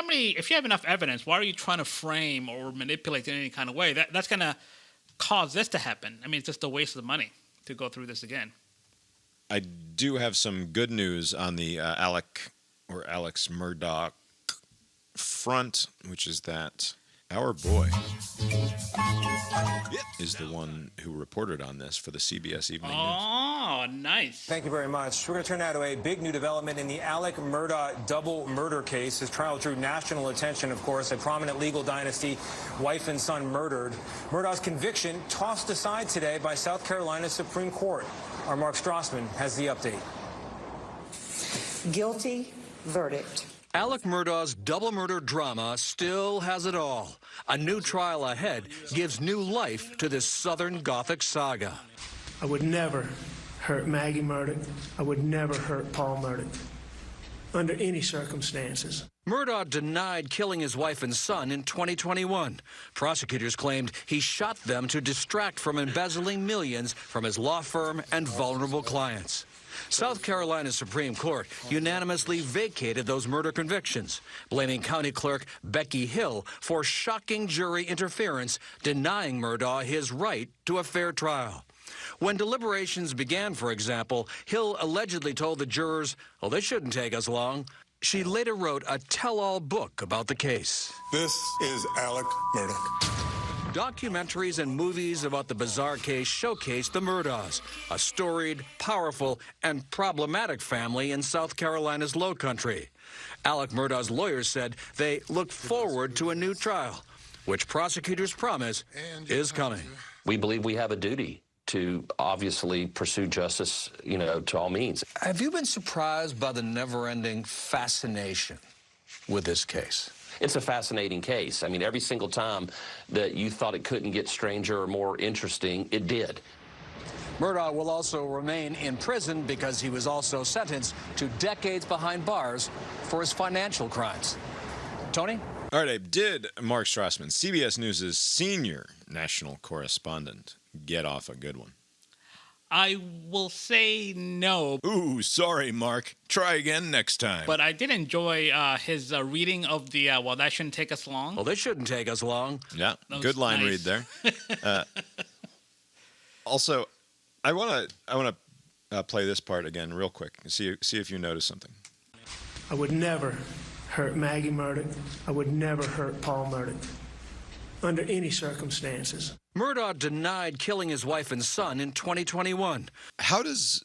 you have enough evidence, why are you trying to frame or manipulate in any kind of way? That's going to cause this to happen. I mean, it's just a waste of money to go through this again. I do have some good news on the Alex Murdaugh front, which is that our boy is the one who reported on this for the CBS Evening News. Oh, nice. Thank you very much. We're going to turn now to a big new development in the Alex Murdaugh double murder case. His trial drew national attention, of course. A prominent legal dynasty, wife and son murdered. Murdaugh's conviction tossed aside today by South Carolina's Supreme Court. Our Mark Strassmann has the update. Guilty verdict. Alex Murdaugh's double murder drama still has it all. A new trial ahead gives new life to this Southern Gothic saga. I would never hurt Maggie Murdaugh. I would never hurt Paul Murdaugh under any circumstances. Murdaugh denied killing his wife and son in 2021. Prosecutors claimed he shot them to distract from embezzling millions from his law firm and vulnerable clients. South Carolina's Supreme Court unanimously vacated those murder convictions, blaming County Clerk Becky Hill for shocking jury interference, denying Murdaugh his right to a fair trial. When deliberations began, for example, Hill allegedly told the jurors, "Oh, this shouldn't take us long." She later wrote a tell-all book about the case. This is Alex Murdaugh. Documentaries and movies about the bizarre case showcase the Murdaughs, a storied, powerful, and problematic family in South Carolina's Low Country. Alex Murdaugh's lawyers said they look forward to a new trial, which prosecutors promise is coming. We believe we have a duty to obviously pursue justice, to all means. Have you been surprised by the never-ending fascination with this case? It's a fascinating case. I mean, every single time that you thought it couldn't get stranger or more interesting, it did. Murdaugh will also remain in prison because he was also sentenced to decades behind bars for his financial crimes. Tony? All right, Abe, did Mark Strassmann, CBS News' senior national correspondent, get off a good one? I will say no. Ooh, sorry, Mark. Try again next time. But I did enjoy his reading of the, well, that shouldn't take us long. Well, this shouldn't take us long. Yeah, good line read there. Also, I want to play this part again real quick and see if you notice something. I would never hurt Maggie Murdaugh. I would never hurt Paul Murdaugh under any circumstances. Murdaugh denied killing his wife and son in 2021. How does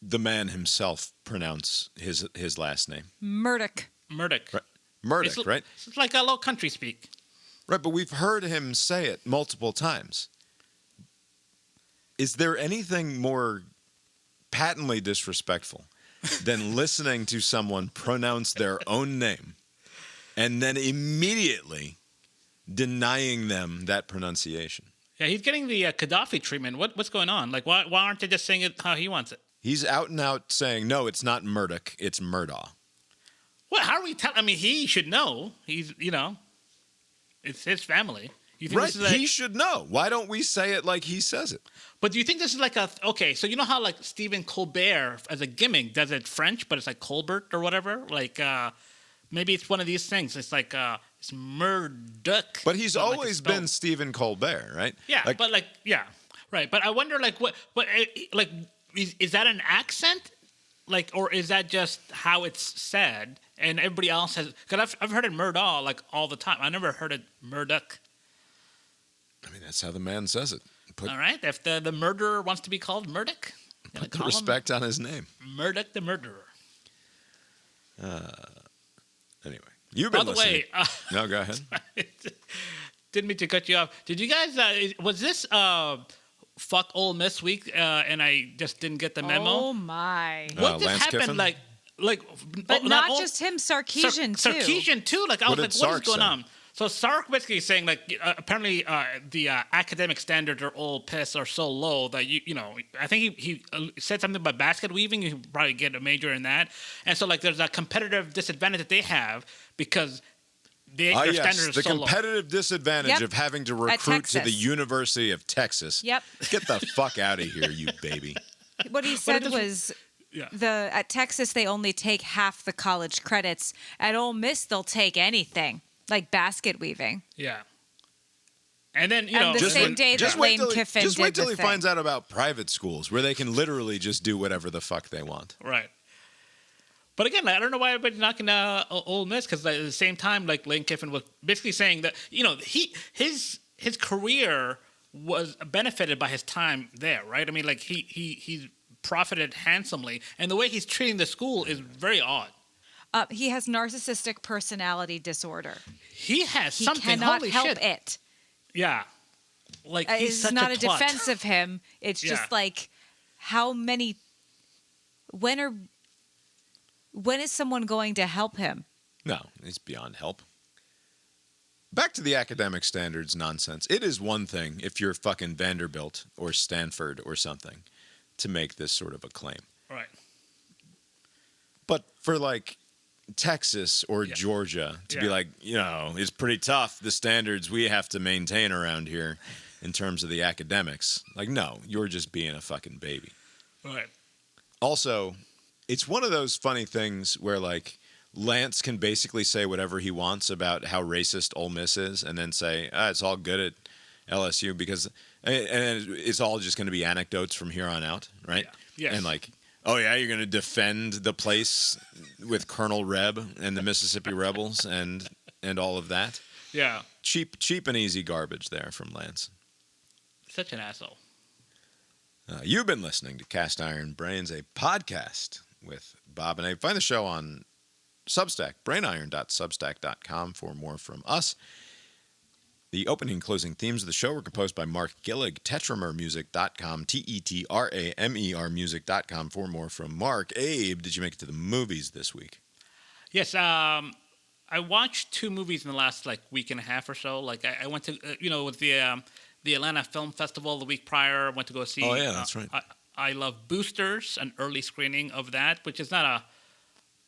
the man himself pronounce his last name? Murdaugh. Murdaugh. Right. Murdaugh, right? It's like a low country speak. Right, but we've heard him say it multiple times. Is there anything more patently disrespectful than listening to someone pronounce their own name and then immediately denying them that pronunciation? Yeah, he's getting the Gaddafi treatment. What's going on? Like, why aren't they just saying it how he wants it? He's out and out saying, no, it's not Murdaugh, it's Murdaugh. What? How are we telling? I mean, he should know. He's, it's his family. You think Right, this is like, he should know. Why don't we say it like he says it? But do you think this is like okay, so you know how like Stephen Colbert as a gimmick does it French, but it's like Colbert or whatever? Like, maybe it's one of these things. It's like, it's Murdaugh. But he's but always been Stephen Colbert, right? Yeah, right. But I wonder, is that an accent? Like, or is that just how it's said? And everybody else has, because I've heard it Murdaugh like all the time. I never heard it Murdaugh. I mean, that's how the man says it. All right, if the murderer wants to be called Murdaugh, put the respect on his name. Murdaugh the murderer. Anyway, you've been listening. By the way, no, go ahead. Didn't mean to cut you off. Did you guys? Was this fuck Ole Miss week? And I just didn't get the memo. Oh my! What just Lance happened? Kiffin? Like, But not just him, Sarkisian too. Sarkisian too. Like I was like, what is going on? So Sark basically is saying like apparently the academic standards are all piss are so low that you know I think he said something about basket weaving. You could probably get a major in that, and so like there's a competitive disadvantage that they have because their standards are the so low. competitive disadvantage of having to recruit to the University of Texas. Yep. Get the fuck out of here, you baby. What he said was. Yeah. At Texas they only take half the college credits. At Ole Miss they'll take anything, like basket weaving. Yeah. And then you know, the same day that Lane Kiffin just wait till he thing. finds out about private schools where they can literally just do whatever the fuck they want. Right. But again, I don't know why everybody's knocking Ole Miss because at the same time, like Lane Kiffin was basically saying that you know his career was benefited by his time there, right? I mean, like he's profited handsomely, and the way he's treating the school is very odd. He has narcissistic personality disorder. He has something. He cannot Holy help shit. it. Yeah, like he's it's such not a a klutz. defense of him. It's just like how many. When is someone going to help him? No, it's beyond help. Back to the academic standards nonsense. It is one thing if you're fucking Vanderbilt or Stanford or something to make this sort of a claim. Right. But for like Texas or Georgia to be like, you know, it's pretty tough, the standards we have to maintain around here in terms of the academics. Like, no, you're just being a fucking baby. Right. Also, it's one of those funny things where like Lance can basically say whatever he wants about how racist Ole Miss is and then say, it's all good at LSU because and it's all just going to be anecdotes from here on out, right? Yeah. Yes. And like, oh yeah, you're going to defend the place with Colonel Reb and the Mississippi Rebels and all of that. Yeah. Cheap and easy garbage there from Lance. Such an asshole. You've been listening to Cast Iron Brains, a podcast with Bob and Abe. Find the show on Substack, brainiron.substack.com for more from us. The opening and closing themes of the show were composed by Mark Gillig, tetramermusic.com, Tetramer music.com for more from Mark. Abe, did you make it to the movies this week? Yes, I watched 2 movies in the last like week and a half or so. Like I went to, with the Atlanta Film Festival the week prior. I went to go see. Oh yeah, that's right. I Love Boosters, an early screening of that, which is not a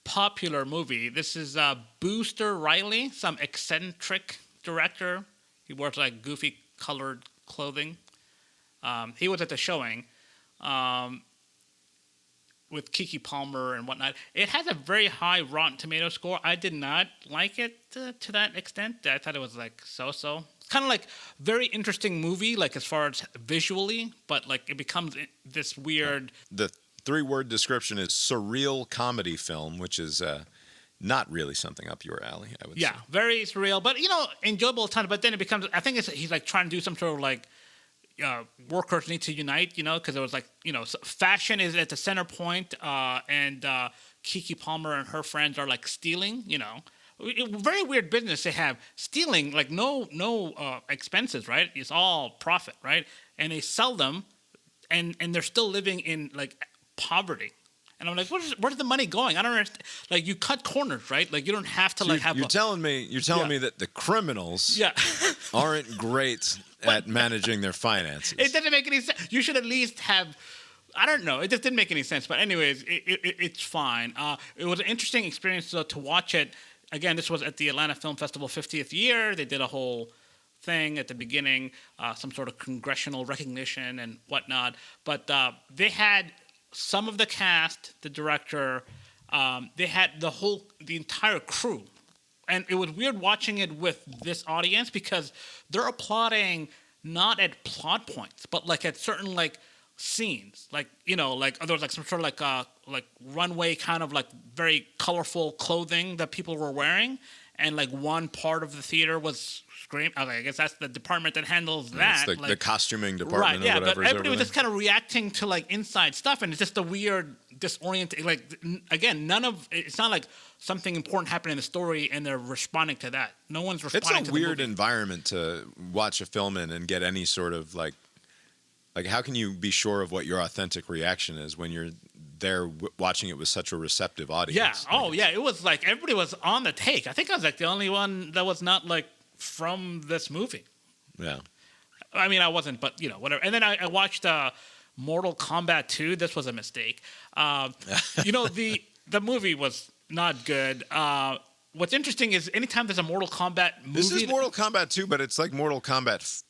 popular movie. This is Booster Riley, some eccentric director. He wears like goofy colored clothing. He was at the showing with Keke Palmer and whatnot. It has a very high Rotten Tomato score. I did not like it to that extent. I thought it was like so-so. It's kind of like very interesting movie, like as far as visually, but like it becomes this weird. The 3-word description is surreal comedy film, which is not really something up your alley, I would say. Yeah, very surreal, but enjoyable at times. But then it becomes, I think he's like trying to do some sort of like workers need to unite, because it was like, fashion is at the center point, and Keke Palmer and her friends are like stealing, very weird business they have. Stealing, like no expenses, right? It's all profit, right? And they sell them, and they're still living in like poverty. And I'm like, where's the money going? I don't understand. Like, you cut corners, right? Like, you don't have to have. You're telling me that the criminals aren't great at managing their finances. It doesn't make any sense. You should at least have. I don't know. It just didn't make any sense. But anyways, it's fine. It was an interesting experience though, to watch it. Again, this was at the Atlanta Film Festival 50th year. They did a whole thing at the beginning, some sort of congressional recognition and whatnot. But they had some of the cast, the director, they had the entire crew. And it was weird watching it with this audience because they're applauding not at plot points, but like at certain like scenes. Like, like there was like some sort of like runway kind of like very colorful clothing that people were wearing. And like one part of the theater was screaming. Okay, I guess that's the department that handles that. It's the costuming department, right? Yeah, or whatever. But everybody was just kind of reacting to like inside stuff, and it's just a weird disorienting. Like again, it's not like something important happened in the story, and they're responding to that. No one's responding. It's a weird environment to watch a film in and get any sort of like how can you be sure of what your authentic reaction is when you're there watching it with such a receptive audience? Yeah. Oh, yeah. It was like everybody was on the take. I think I was like the only one that was not like from this movie. Yeah. I mean, I wasn't, but whatever. And then I watched Mortal Kombat 2. This was a mistake. The movie was not good. What's interesting is anytime there's a Mortal Kombat movie, this is Mortal Kombat 2, but it's like Mortal Kombat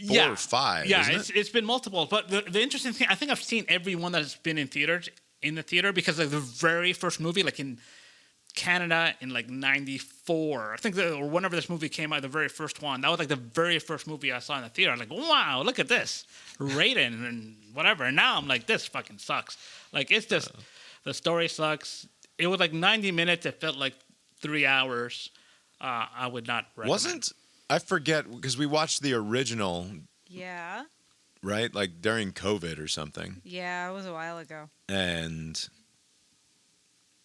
4 or 5. Yeah, isn't it's been multiple. But the interesting thing, I think I've seen every one that has been in the theater because like the very first movie, like in Canada in like 94, I think, or whenever this movie came out, the very first one, that was like the very first movie I saw in the theater. I was like, wow, look at this, Raiden and whatever. And now I'm like, this fucking sucks. Like, it's just, the story sucks. It was like 90 minutes. It felt like 3 hours. I would not recommend. I forget, because we watched the original, Yeah. right? Like during COVID or something. Yeah, it was a while ago. And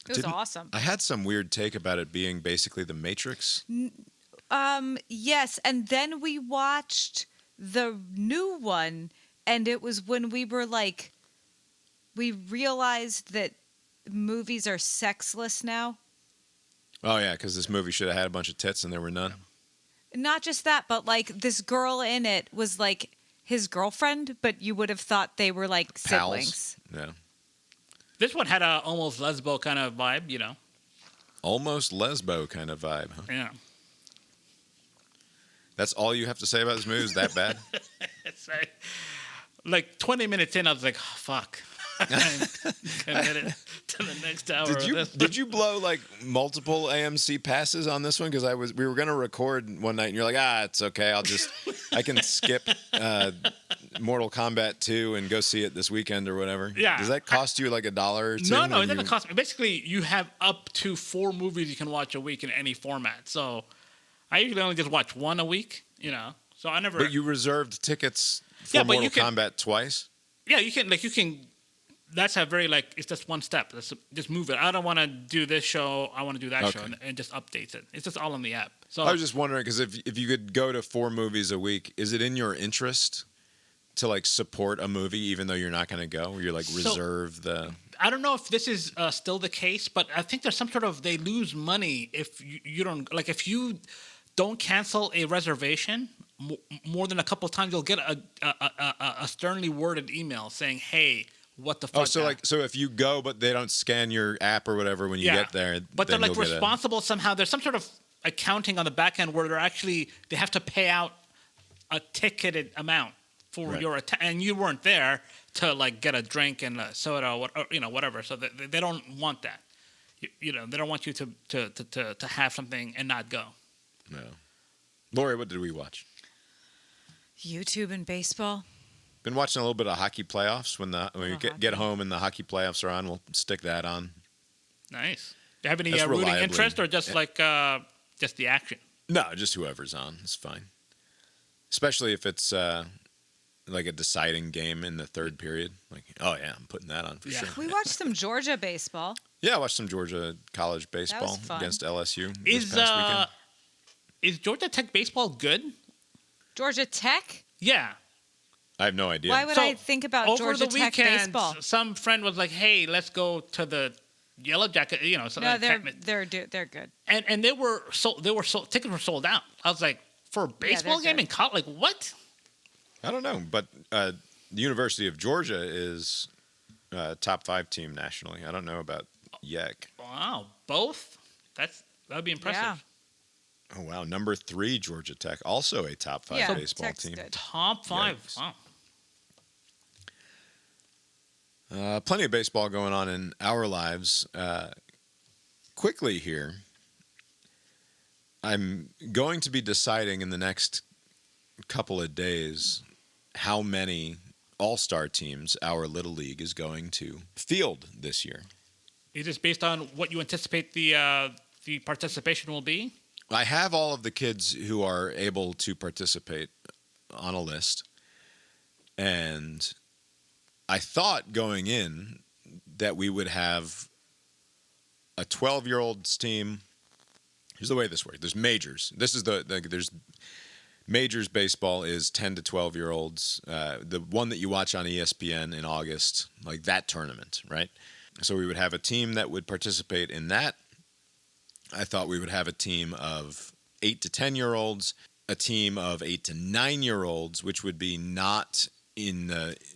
it was awesome. I had some weird take about it being basically the Matrix. Yes, and then we watched the new one, and it was when we were like, we realized that movies are sexless now. Oh yeah, because this movie should have had a bunch of tits and there were none. Not just that, but like this girl in it was like his girlfriend, but you would have thought they were like siblings. Pals. Yeah. This one had a almost lesbo kind of vibe, Almost lesbo kind of vibe, huh? Yeah. That's all you have to say about this movie? Is that bad? It's like 20 minutes in, I was like, oh, fuck. Committed to the next hour. Did you blow like multiple AMC passes on this one? Because we were gonna record one night and you're like, it's okay. I can skip Mortal Kombat 2 and go see it this weekend or whatever. Yeah. Does that cost you like $1 or $2? No, it doesn't cost me. Basically, you have up to 4 movies you can watch a week in any format. So I usually only just watch one a week. So I never. But you reserved tickets for Mortal Kombat twice. Yeah, you can. That's a very it's just one step. Let's just move it. I don't want to do this show. I want to do that show, and just updates it. It's just all in the app. So I was just wondering because if you could go to 4 movies a week, is it in your interest to like support a movie even though you're not going to go? Or you're like reserve the. I don't know if this is still the case, but I think there's some sort of they lose money if you don't if you don't cancel a reservation more than a couple of times, you'll get a sternly worded email saying, "Hey, what the fuck?" Oh, so if you go, but they don't scan your app or whatever when you get there, but they're like responsible somehow. There's some sort of accounting on the back end where they have to pay out a ticketed amount for your and you weren't there to like get a drink and a soda or whatever. So they don't want that. They don't want you to have something and not go. No. Lori, what did we watch? YouTube and baseball. Been watching a little bit of hockey playoffs. When we get home and the hockey playoffs are on, we'll stick that on. Nice. Do you have any rooting interest or just just the action? No, just whoever's on. It's fine. Especially if it's like a deciding game in the third period. Like, oh yeah, I'm putting that on for sure. We watched some Georgia baseball. Yeah, I watched some Georgia college baseball against LSU this past weekend. Is Georgia Tech baseball good? Georgia Tech? Yeah. I have no idea. Why would I think about Georgia Tech baseball? Some friend was like, "Hey, let's go to the Yellow Jacket." No, they're good. And tickets were sold out. I was like, for a baseball game in college, like what? I don't know, but the University of Georgia is top 5 team nationally. I don't know about YEC. Wow, both? That'd be impressive. Yeah. Oh wow, number 3 Georgia Tech, also a top 5 baseball team. Good. Top 5. Yikes. Wow. Plenty of baseball going on in our lives. Quickly here, I'm going to be deciding in the next couple of days how many all-star teams our Little League is going to field this year. Is this based on what you anticipate the participation will be? I have all of the kids who are able to participate on a list. And I thought going in that we would have a 12-year-olds team. Here's the way this works. There's majors. This is there's majors baseball is 10 to 12-year-olds. The one that you watch on ESPN in August, like that tournament, right? So we would have a team that would participate in that. I thought we would have a team of 8 to 10-year-olds a team of 8 to 9-year-olds, which would be not in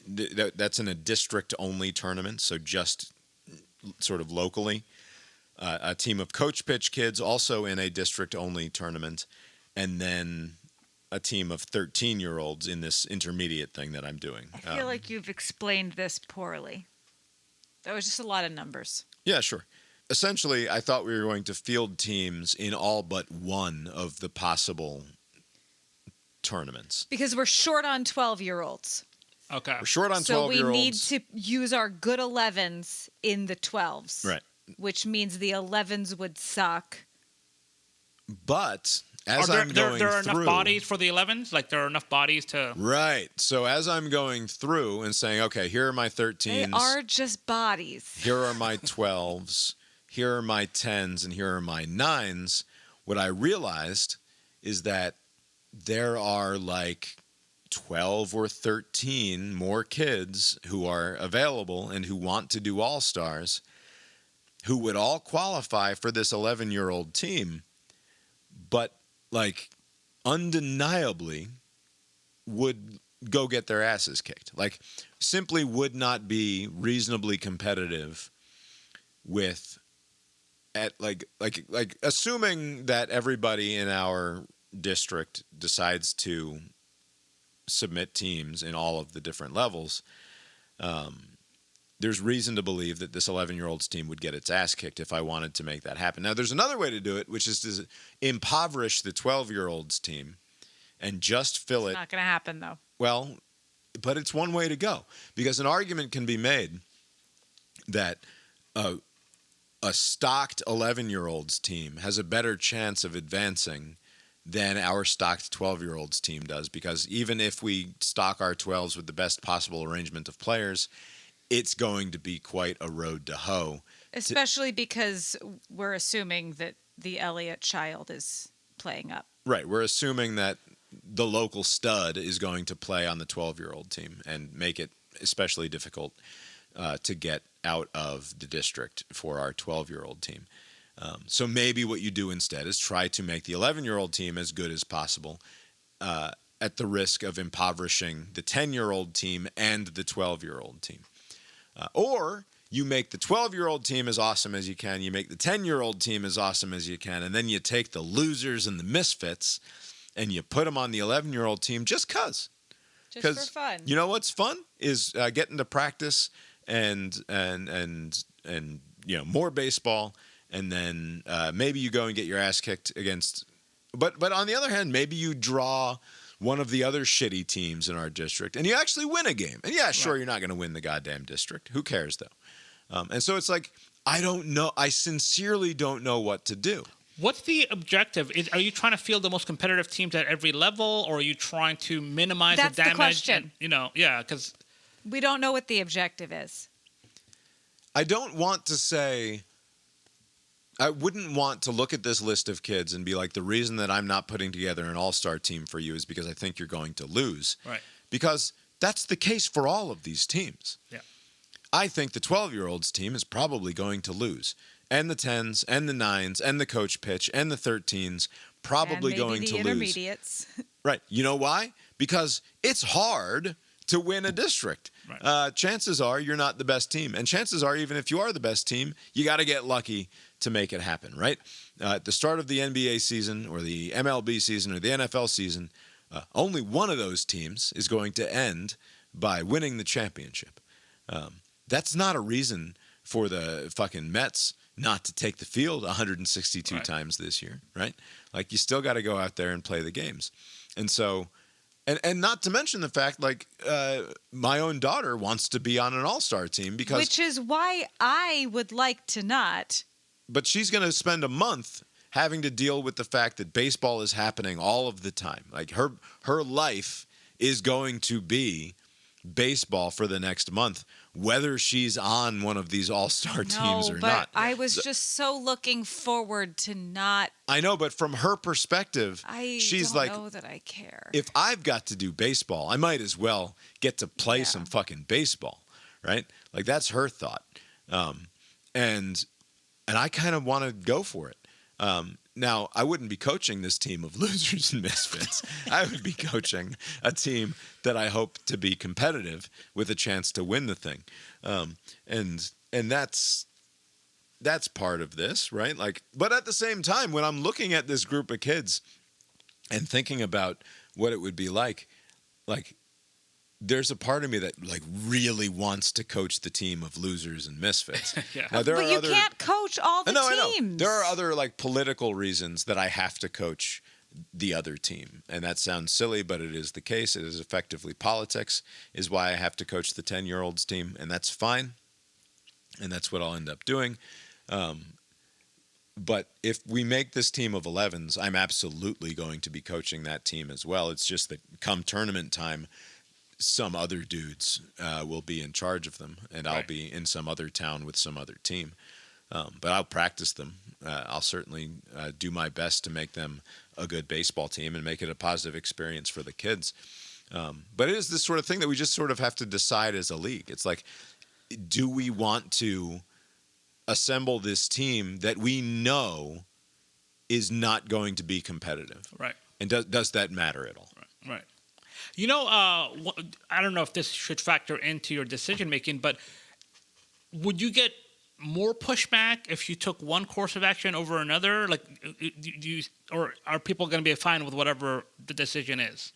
that's in a district-only tournament, so just sort of locally. A team of coach pitch kids also in a district-only tournament, and then a team of 13-year-olds in this intermediate thing that I'm doing. I feel like you've explained this poorly. That was just a lot of numbers. Yeah, sure. Essentially, I thought we were going to field teams in all but one of the possible tournaments. Because we're short on 12-year-olds. Okay. We're short on 12-year-olds. So we need to use our good 11s in the 12s. Right. Which means the 11s would suck. But as there, I'm going there are through, enough bodies for the 11s? Like, there are enough bodies to... Right. So as I'm going through and saying, okay, here are my 13s. They are just bodies. Here are my 12s. Here are my 10s. And here are my 9s. What I realized is that there are like 12 or 13 more kids who are available and who want to do All-Stars who would all qualify for this 11-year-old team, but like undeniably would go get their asses kicked. Like simply would not be reasonably competitive with like assuming that everybody in our district decides to submit teams in all of the different levels. There's reason to believe that this 11-year-olds team would get its ass kicked if I wanted to make that happen. Now, there's another way to do it, which is to impoverish the 12-year-olds team and just fill it. It's not going to happen, though. Well, but it's one way to go, because an argument can be made that a stocked 11-year-olds team has a better chance of advancing than our stocked 12-year-olds team does, because even if we stock our 12s with the best possible arrangement of players, it's going to be quite a road to hoe. Especially because we're assuming that the Elliott child is playing up. Right. We're assuming that the local stud is going to play on the 12-year-old team and make it especially difficult to get out of the district for our 12-year-old team. So maybe what you do instead is try to make the 11-year-old team as good as possible at the risk of impoverishing the 10-year-old team and the 12-year-old team. Or you make the 12-year-old team as awesome as you can, you make the 10-year-old team as awesome as you can, and then you take the losers and the misfits and you put them on the 11-year-old team just because. Just for fun. You know what's fun is getting to practice and you know, more baseball, and then maybe you go and get your ass kicked against. But on the other hand, maybe you draw one of the other shitty teams in our district, and you actually win a game. And yeah, sure, You're not going to win the goddamn district. Who cares, though? And so it's like, I don't know. I sincerely don't know what to do. What's the objective? Are you trying to field the most competitive teams at every level, or are you trying to minimize That's the damage? The question. And, yeah, because we don't know what the objective is. I don't want to say. I wouldn't want to look at this list of kids and be like, the reason that I'm not putting together an all-star team for you is because I think you're going to lose. Right. Because that's the case for all of these teams. Yeah. I think the 12-year-olds team is probably going to lose. And the 10s, and the 9s, and the coach pitch, and the 13s probably going to lose. And maybe the intermediates. Right. You know why? Because it's hard to win a district. Right. Chances are you're not the best team. And chances are, even if you are the best team, you got to get lucky to make it happen, right? At the start of the NBA season or the MLB season or the NFL season, only one of those teams is going to end by winning the championship. That's not a reason for the fucking Mets not to take the field 162 times this year, right? Like, you still got to go out there and play the games. And so, and not to mention the fact, like, my own daughter wants to be on an all-star team because... Which is why I would like to not... But she's going to spend a month having to deal with the fact that baseball is happening all of the time. Like, her life is going to be baseball for the next month, whether she's on one of these all-star teams or not. I was just so looking forward to not... I know, but from her perspective, she's like, know that I care. If I've got to do baseball, I might as well get to play some fucking baseball, right? Like, that's her thought. And I kind of want to go for it. Now, I wouldn't be coaching this team of losers and misfits. I would be coaching a team that I hope to be competitive with a chance to win the thing. And that's part of this, right? Like, but at the same time, when I'm looking at this group of kids and thinking about what it would be like there's a part of me that like really wants to coach the team of losers and misfits. Yeah. Now, But you can't coach all the I know. teams. There are other like political reasons that I have to coach the other team. And that sounds silly, but it is the case. It is effectively politics is why I have to coach the 10-year-olds team. And that's fine. And that's what I'll end up doing. But if we make this team of 11s, I'm absolutely going to be coaching that team as well. It's just that come tournament time, some other dudes will be in charge of them, and I'll be in some other town with some other team. But I'll practice them. I'll certainly do my best to make them a good baseball team and make it a positive experience for the kids. But it is this sort of thing that we just sort of have to decide as a league. It's like, do we want to assemble this team that we know is not going to be competitive? Right. And does that matter at all? Right. You know, I don't know if this should factor into your decision making, but would you get more pushback if you took one course of action over another? Like, or are people going to be fine with whatever the decision is?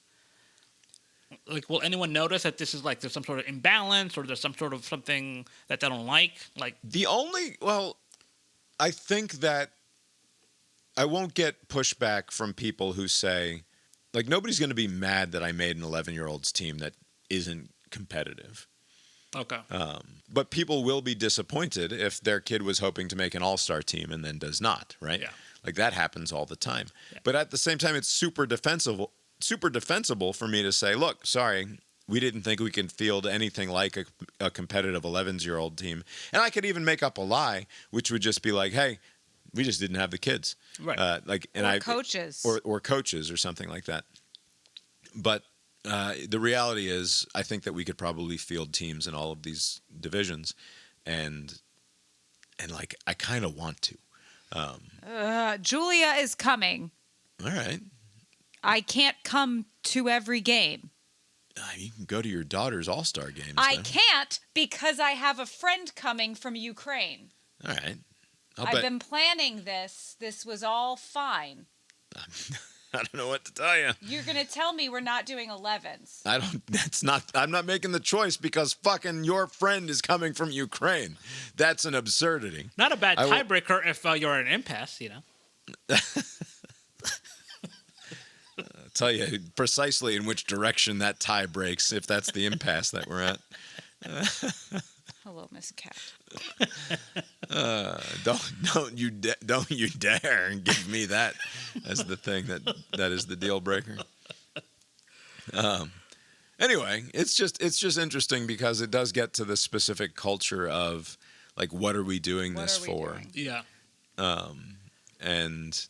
Like, will anyone notice that this is like there's some sort of imbalance or there's some sort of something that they don't like? Like I think that I won't get pushback from people who say, like, nobody's going to be mad that I made an 11-year-old's team that isn't competitive. Okay. But people will be disappointed if their kid was hoping to make an all-star team and then does not, right? Yeah. Like, that happens all the time. Yeah. But at the same time, it's super defensible for me to say, look, sorry, we didn't think we can field anything like a competitive 11-year-old team. And I could even make up a lie, which would just be like, hey, we just didn't have the kids. Right. Coaches. Or coaches or something like that. But the reality is, I think that we could probably field teams in all of these divisions. And like, I kind of want to. Julia is coming. All right. I can't come to every game. You can go to your daughter's all-star games. I can't because I have a friend coming from Ukraine. All right. I've been planning this. This was all fine. I don't know what to tell you. You're going to tell me we're not doing 11s. I'm not making the choice because fucking your friend is coming from Ukraine. That's an absurdity. Not a bad tiebreaker if you're an impasse, you know. I'll tell you precisely in which direction that tie breaks if that's the impasse that we're at. Hello, Miss Cat. Don't you dare and give me that as the thing that is the deal breaker. Anyway, it's just interesting because it does get to the specific culture of like, what are we doing this for? Yeah. And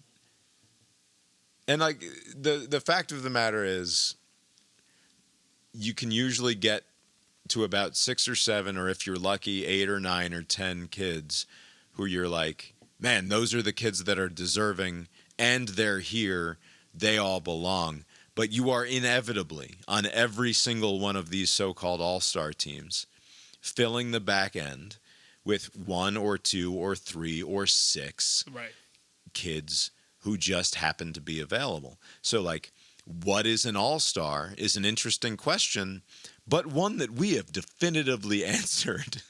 like the fact of the matter is, you can usually get to about 6 or 7, or if you're lucky, 8 or 9 or 10 kids who you're like, man, those are the kids that are deserving and they're here. They all belong. But you are inevitably on every single one of these so-called all-star teams filling the back end with 1 or 2 or 3 or 6 kids who just happen to be available. So like, what is an all-star is an interesting question, but one that we have definitively answered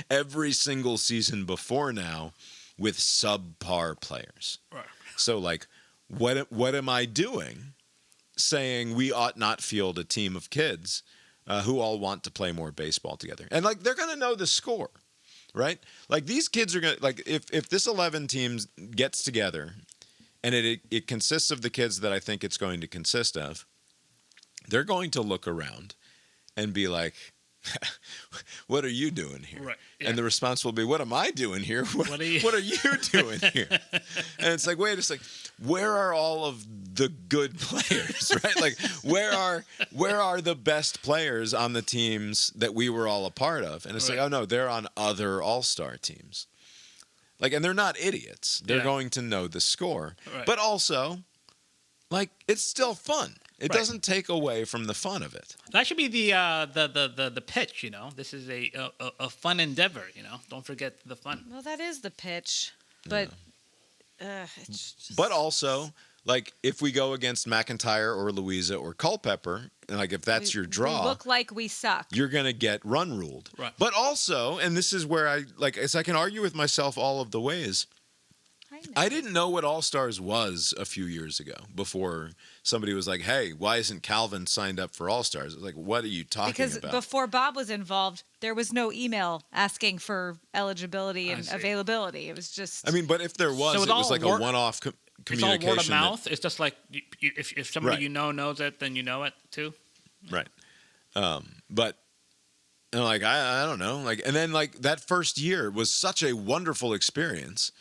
every single season before now with subpar players. Right. So like, what am I doing saying we ought not field a team of kids who all want to play more baseball together? And like, they're going to know the score, right? Like, these kids are going to, like, if this 11 teams gets together and it consists of the kids that I think it's going to consist of, they're going to look around and be like, what are you doing here? Right. Yeah. And the response will be, what am I doing here? What are you doing here? And it's like, wait a second, where are all of the good players, right? Like, where are the best players on the teams that we were all a part of? And it's like, oh no, they're on other all-star teams. Like, and they're not idiots. They're Yeah. going to know the score. Right. But also, like, it's still fun. It Right. doesn't take away from the fun of it. That should be the pitch. This is a fun endeavor. Don't forget the fun. Well, that is the pitch, but it's just... But also, like, if we go against McIntyre or Louisa or Culpepper, and like if that's your draw, we look like we suck. you're gonna get run ruled. Right. But also, and this is where I can argue with myself all of the ways. I didn't know what All Stars was a few years ago before somebody was like, "Hey, why isn't Calvin signed up for All Stars?" I was like, "What are you talking Because about?" before Bob was involved, there was no email asking for eligibility and availability. It was just. I mean, but if there was, So it it's was all like a one-off It's communication. all word of that- mouth. It's just like if somebody Right. you know knows it, then you know it too. Right. But and like I don't know. Like, and then like that first year was such a wonderful experience.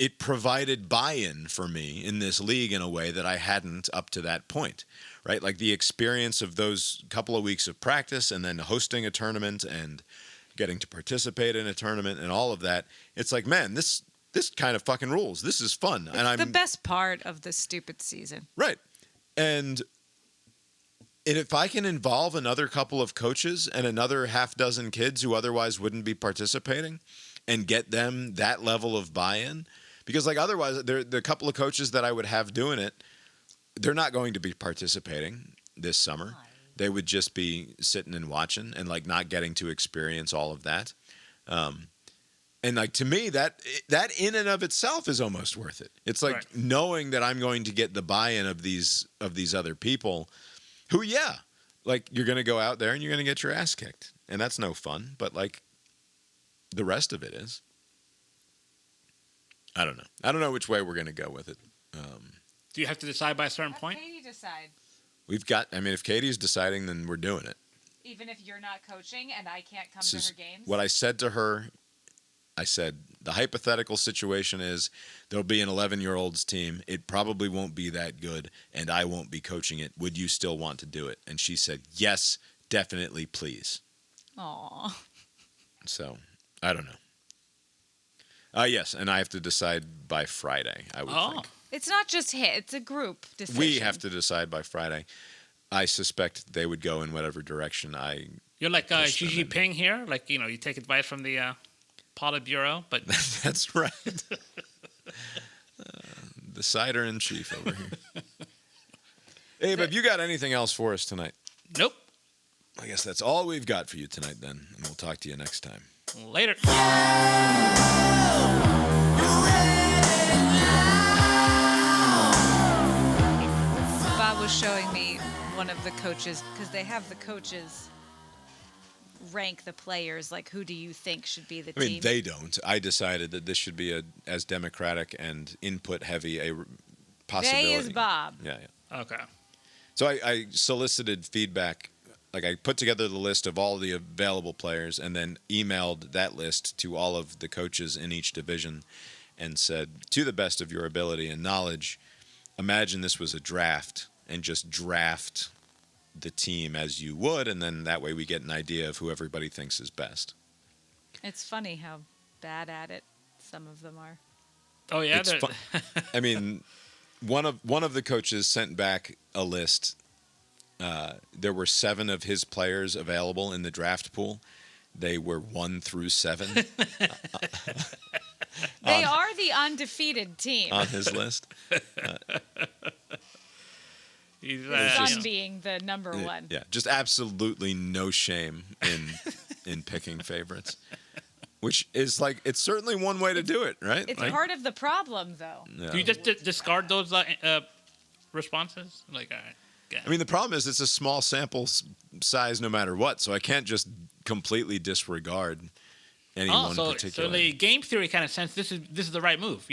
It provided buy-in for me in this league in a way that I hadn't up to that point. Right? Like the experience of those couple of weeks of practice and then hosting a tournament and getting to participate in a tournament and all of that. It's like, man, this kind of fucking rules. This is fun. It's the best part of this stupid season. Right. And if I can involve another couple of coaches and another half dozen kids who otherwise wouldn't be participating and get them that level of buy-in, because like otherwise the couple of coaches that I would have doing it, they're not going to be participating this summer. They would just be sitting and watching and like not getting to experience all of that. And like to me, that in and of itself is almost worth it. It's like knowing that I'm going to get the buy-in of these other people, who like you're going to go out there and you're going to get your ass kicked, and that's no fun. But like the rest of it is. I don't know. I don't know which way we're going to go with it. Do you have to decide by a certain point? Katie decide. We've got. I mean, if Katie's deciding, then we're doing it. Even if you're not coaching and I can't come This to is her games. what I said to her. I said, the hypothetical situation is there'll be an 11-year-old's team. It probably won't be that good, and I won't be coaching it. Would you still want to do it? And she said, yes, definitely, please. Aw. So, I don't know. Yes, and I have to decide by Friday, I would think. It's not just hit. It's a group decision. We have to decide by Friday. I suspect they would go in whatever direction I... You're like Xi Jinping here. Like, you take advice from the... Politburo, but that's right. The cider in chief over here. Abe, have you got anything else for us tonight? Nope. I guess that's all we've got for you tonight then, and we'll talk to you next time. Later. Bob was showing me one of the coaches, because they have the coaches rank the players, like who do you think should be the team? I mean, they don't. I decided that this should be as democratic and input heavy a possibility. They is Bob. Yeah. Okay. So I solicited feedback. Like I put together the list of all the available players and then emailed that list to all of the coaches in each division and said, to the best of your ability and knowledge, imagine this was a draft and just draft the team as you would, and then that way we get an idea of who everybody thinks is best. It's funny how bad at it some of them are. Oh yeah, I mean, one of the coaches sent back a list. There were 7 of his players available in the draft pool. They were 1 through 7. They are the undefeated team on his list. His son being the number one. Yeah, just absolutely no shame in picking favorites, which is like it's certainly one way to do it, right? It's like, part of the problem, though. Yeah. Do you just discard those responses? Like, all right. Yeah. I mean, the problem is it's a small sample size no matter what, so I can't just completely disregard any one particular. So the game theory kind of sense this is the right move.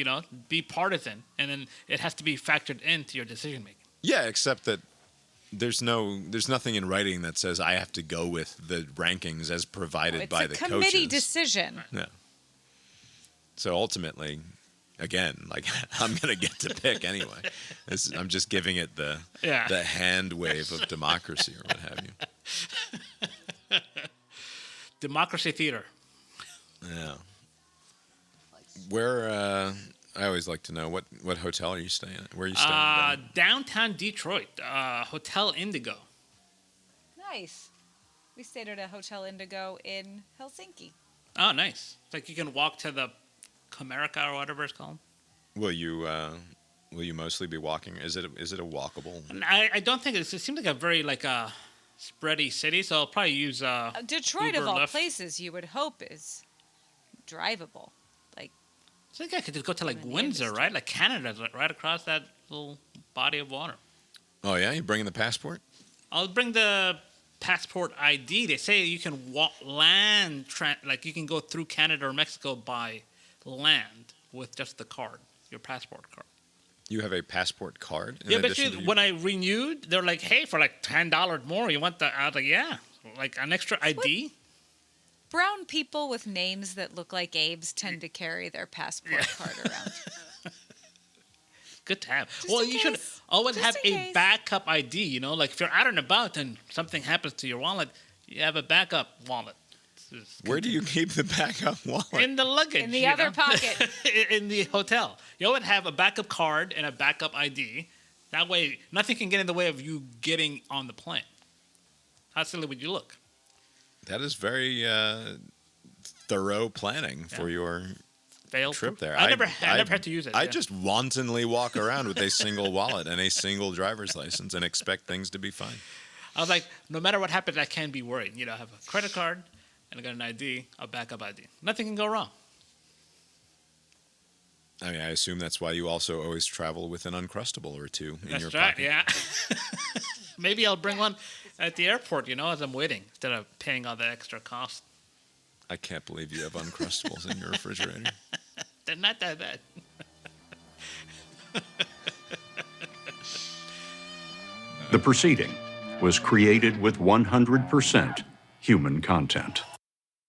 Be partisan, and then it has to be factored into your decision making. Yeah, except that there's nothing in writing that says I have to go with the rankings as provided by the coaches. It's a committee decision. Yeah. So ultimately, again, like I'm gonna get to pick anyway. I'm just giving it the hand wave of democracy or what have you. Democracy theater. Yeah. Where? I always like to know what hotel are you staying at? Where are you staying? Downtown Detroit, Hotel Indigo. Nice. We stayed at a Hotel Indigo in Helsinki. Oh, nice. It's like you can walk to the Comerica or whatever it's called. Will you mostly be walking? Is it a walkable? I don't think it seems like a very spready city, so I'll probably use Detroit Uber, of all Lyft. places you would hope is drivable. Like, I think I could just go to Windsor, right? Like Canada, right across that little body of water. Oh yeah, you bringing the passport? I'll bring the passport ID. They say you can land, you can go through Canada or Mexico by land with just the card, your passport card. You have a passport card? Yeah, but when I renewed, they're like, hey, for $10 more, you want the... I was like, yeah, an extra ID? brown people with names that look like Abe's tend to carry their passport card around. Good to have. You should always have a backup ID, if you're out and about and something happens to your wallet, you have a backup wallet. Where do you keep the backup wallet? In the luggage. In the other pocket. In the hotel. You always have a backup card and a backup ID. That way, nothing can get in the way of you getting on the plane. How silly would you look? That is very thorough planning for your trip there. I never had to use it. I just wantonly walk around with a single wallet and a single driver's license and expect things to be fine. I was like, no matter what happens, I can't be worried. I have a credit card, and I got an ID, a backup ID. Nothing can go wrong. I mean, I assume that's why you also always travel with an Uncrustable or two in your right, pocket. yeah. Maybe I'll bring one at the airport, as I'm waiting, instead of paying all the extra cost. I can't believe you have Uncrustables in your refrigerator. They're not that bad. The proceeding was created with 100% human content.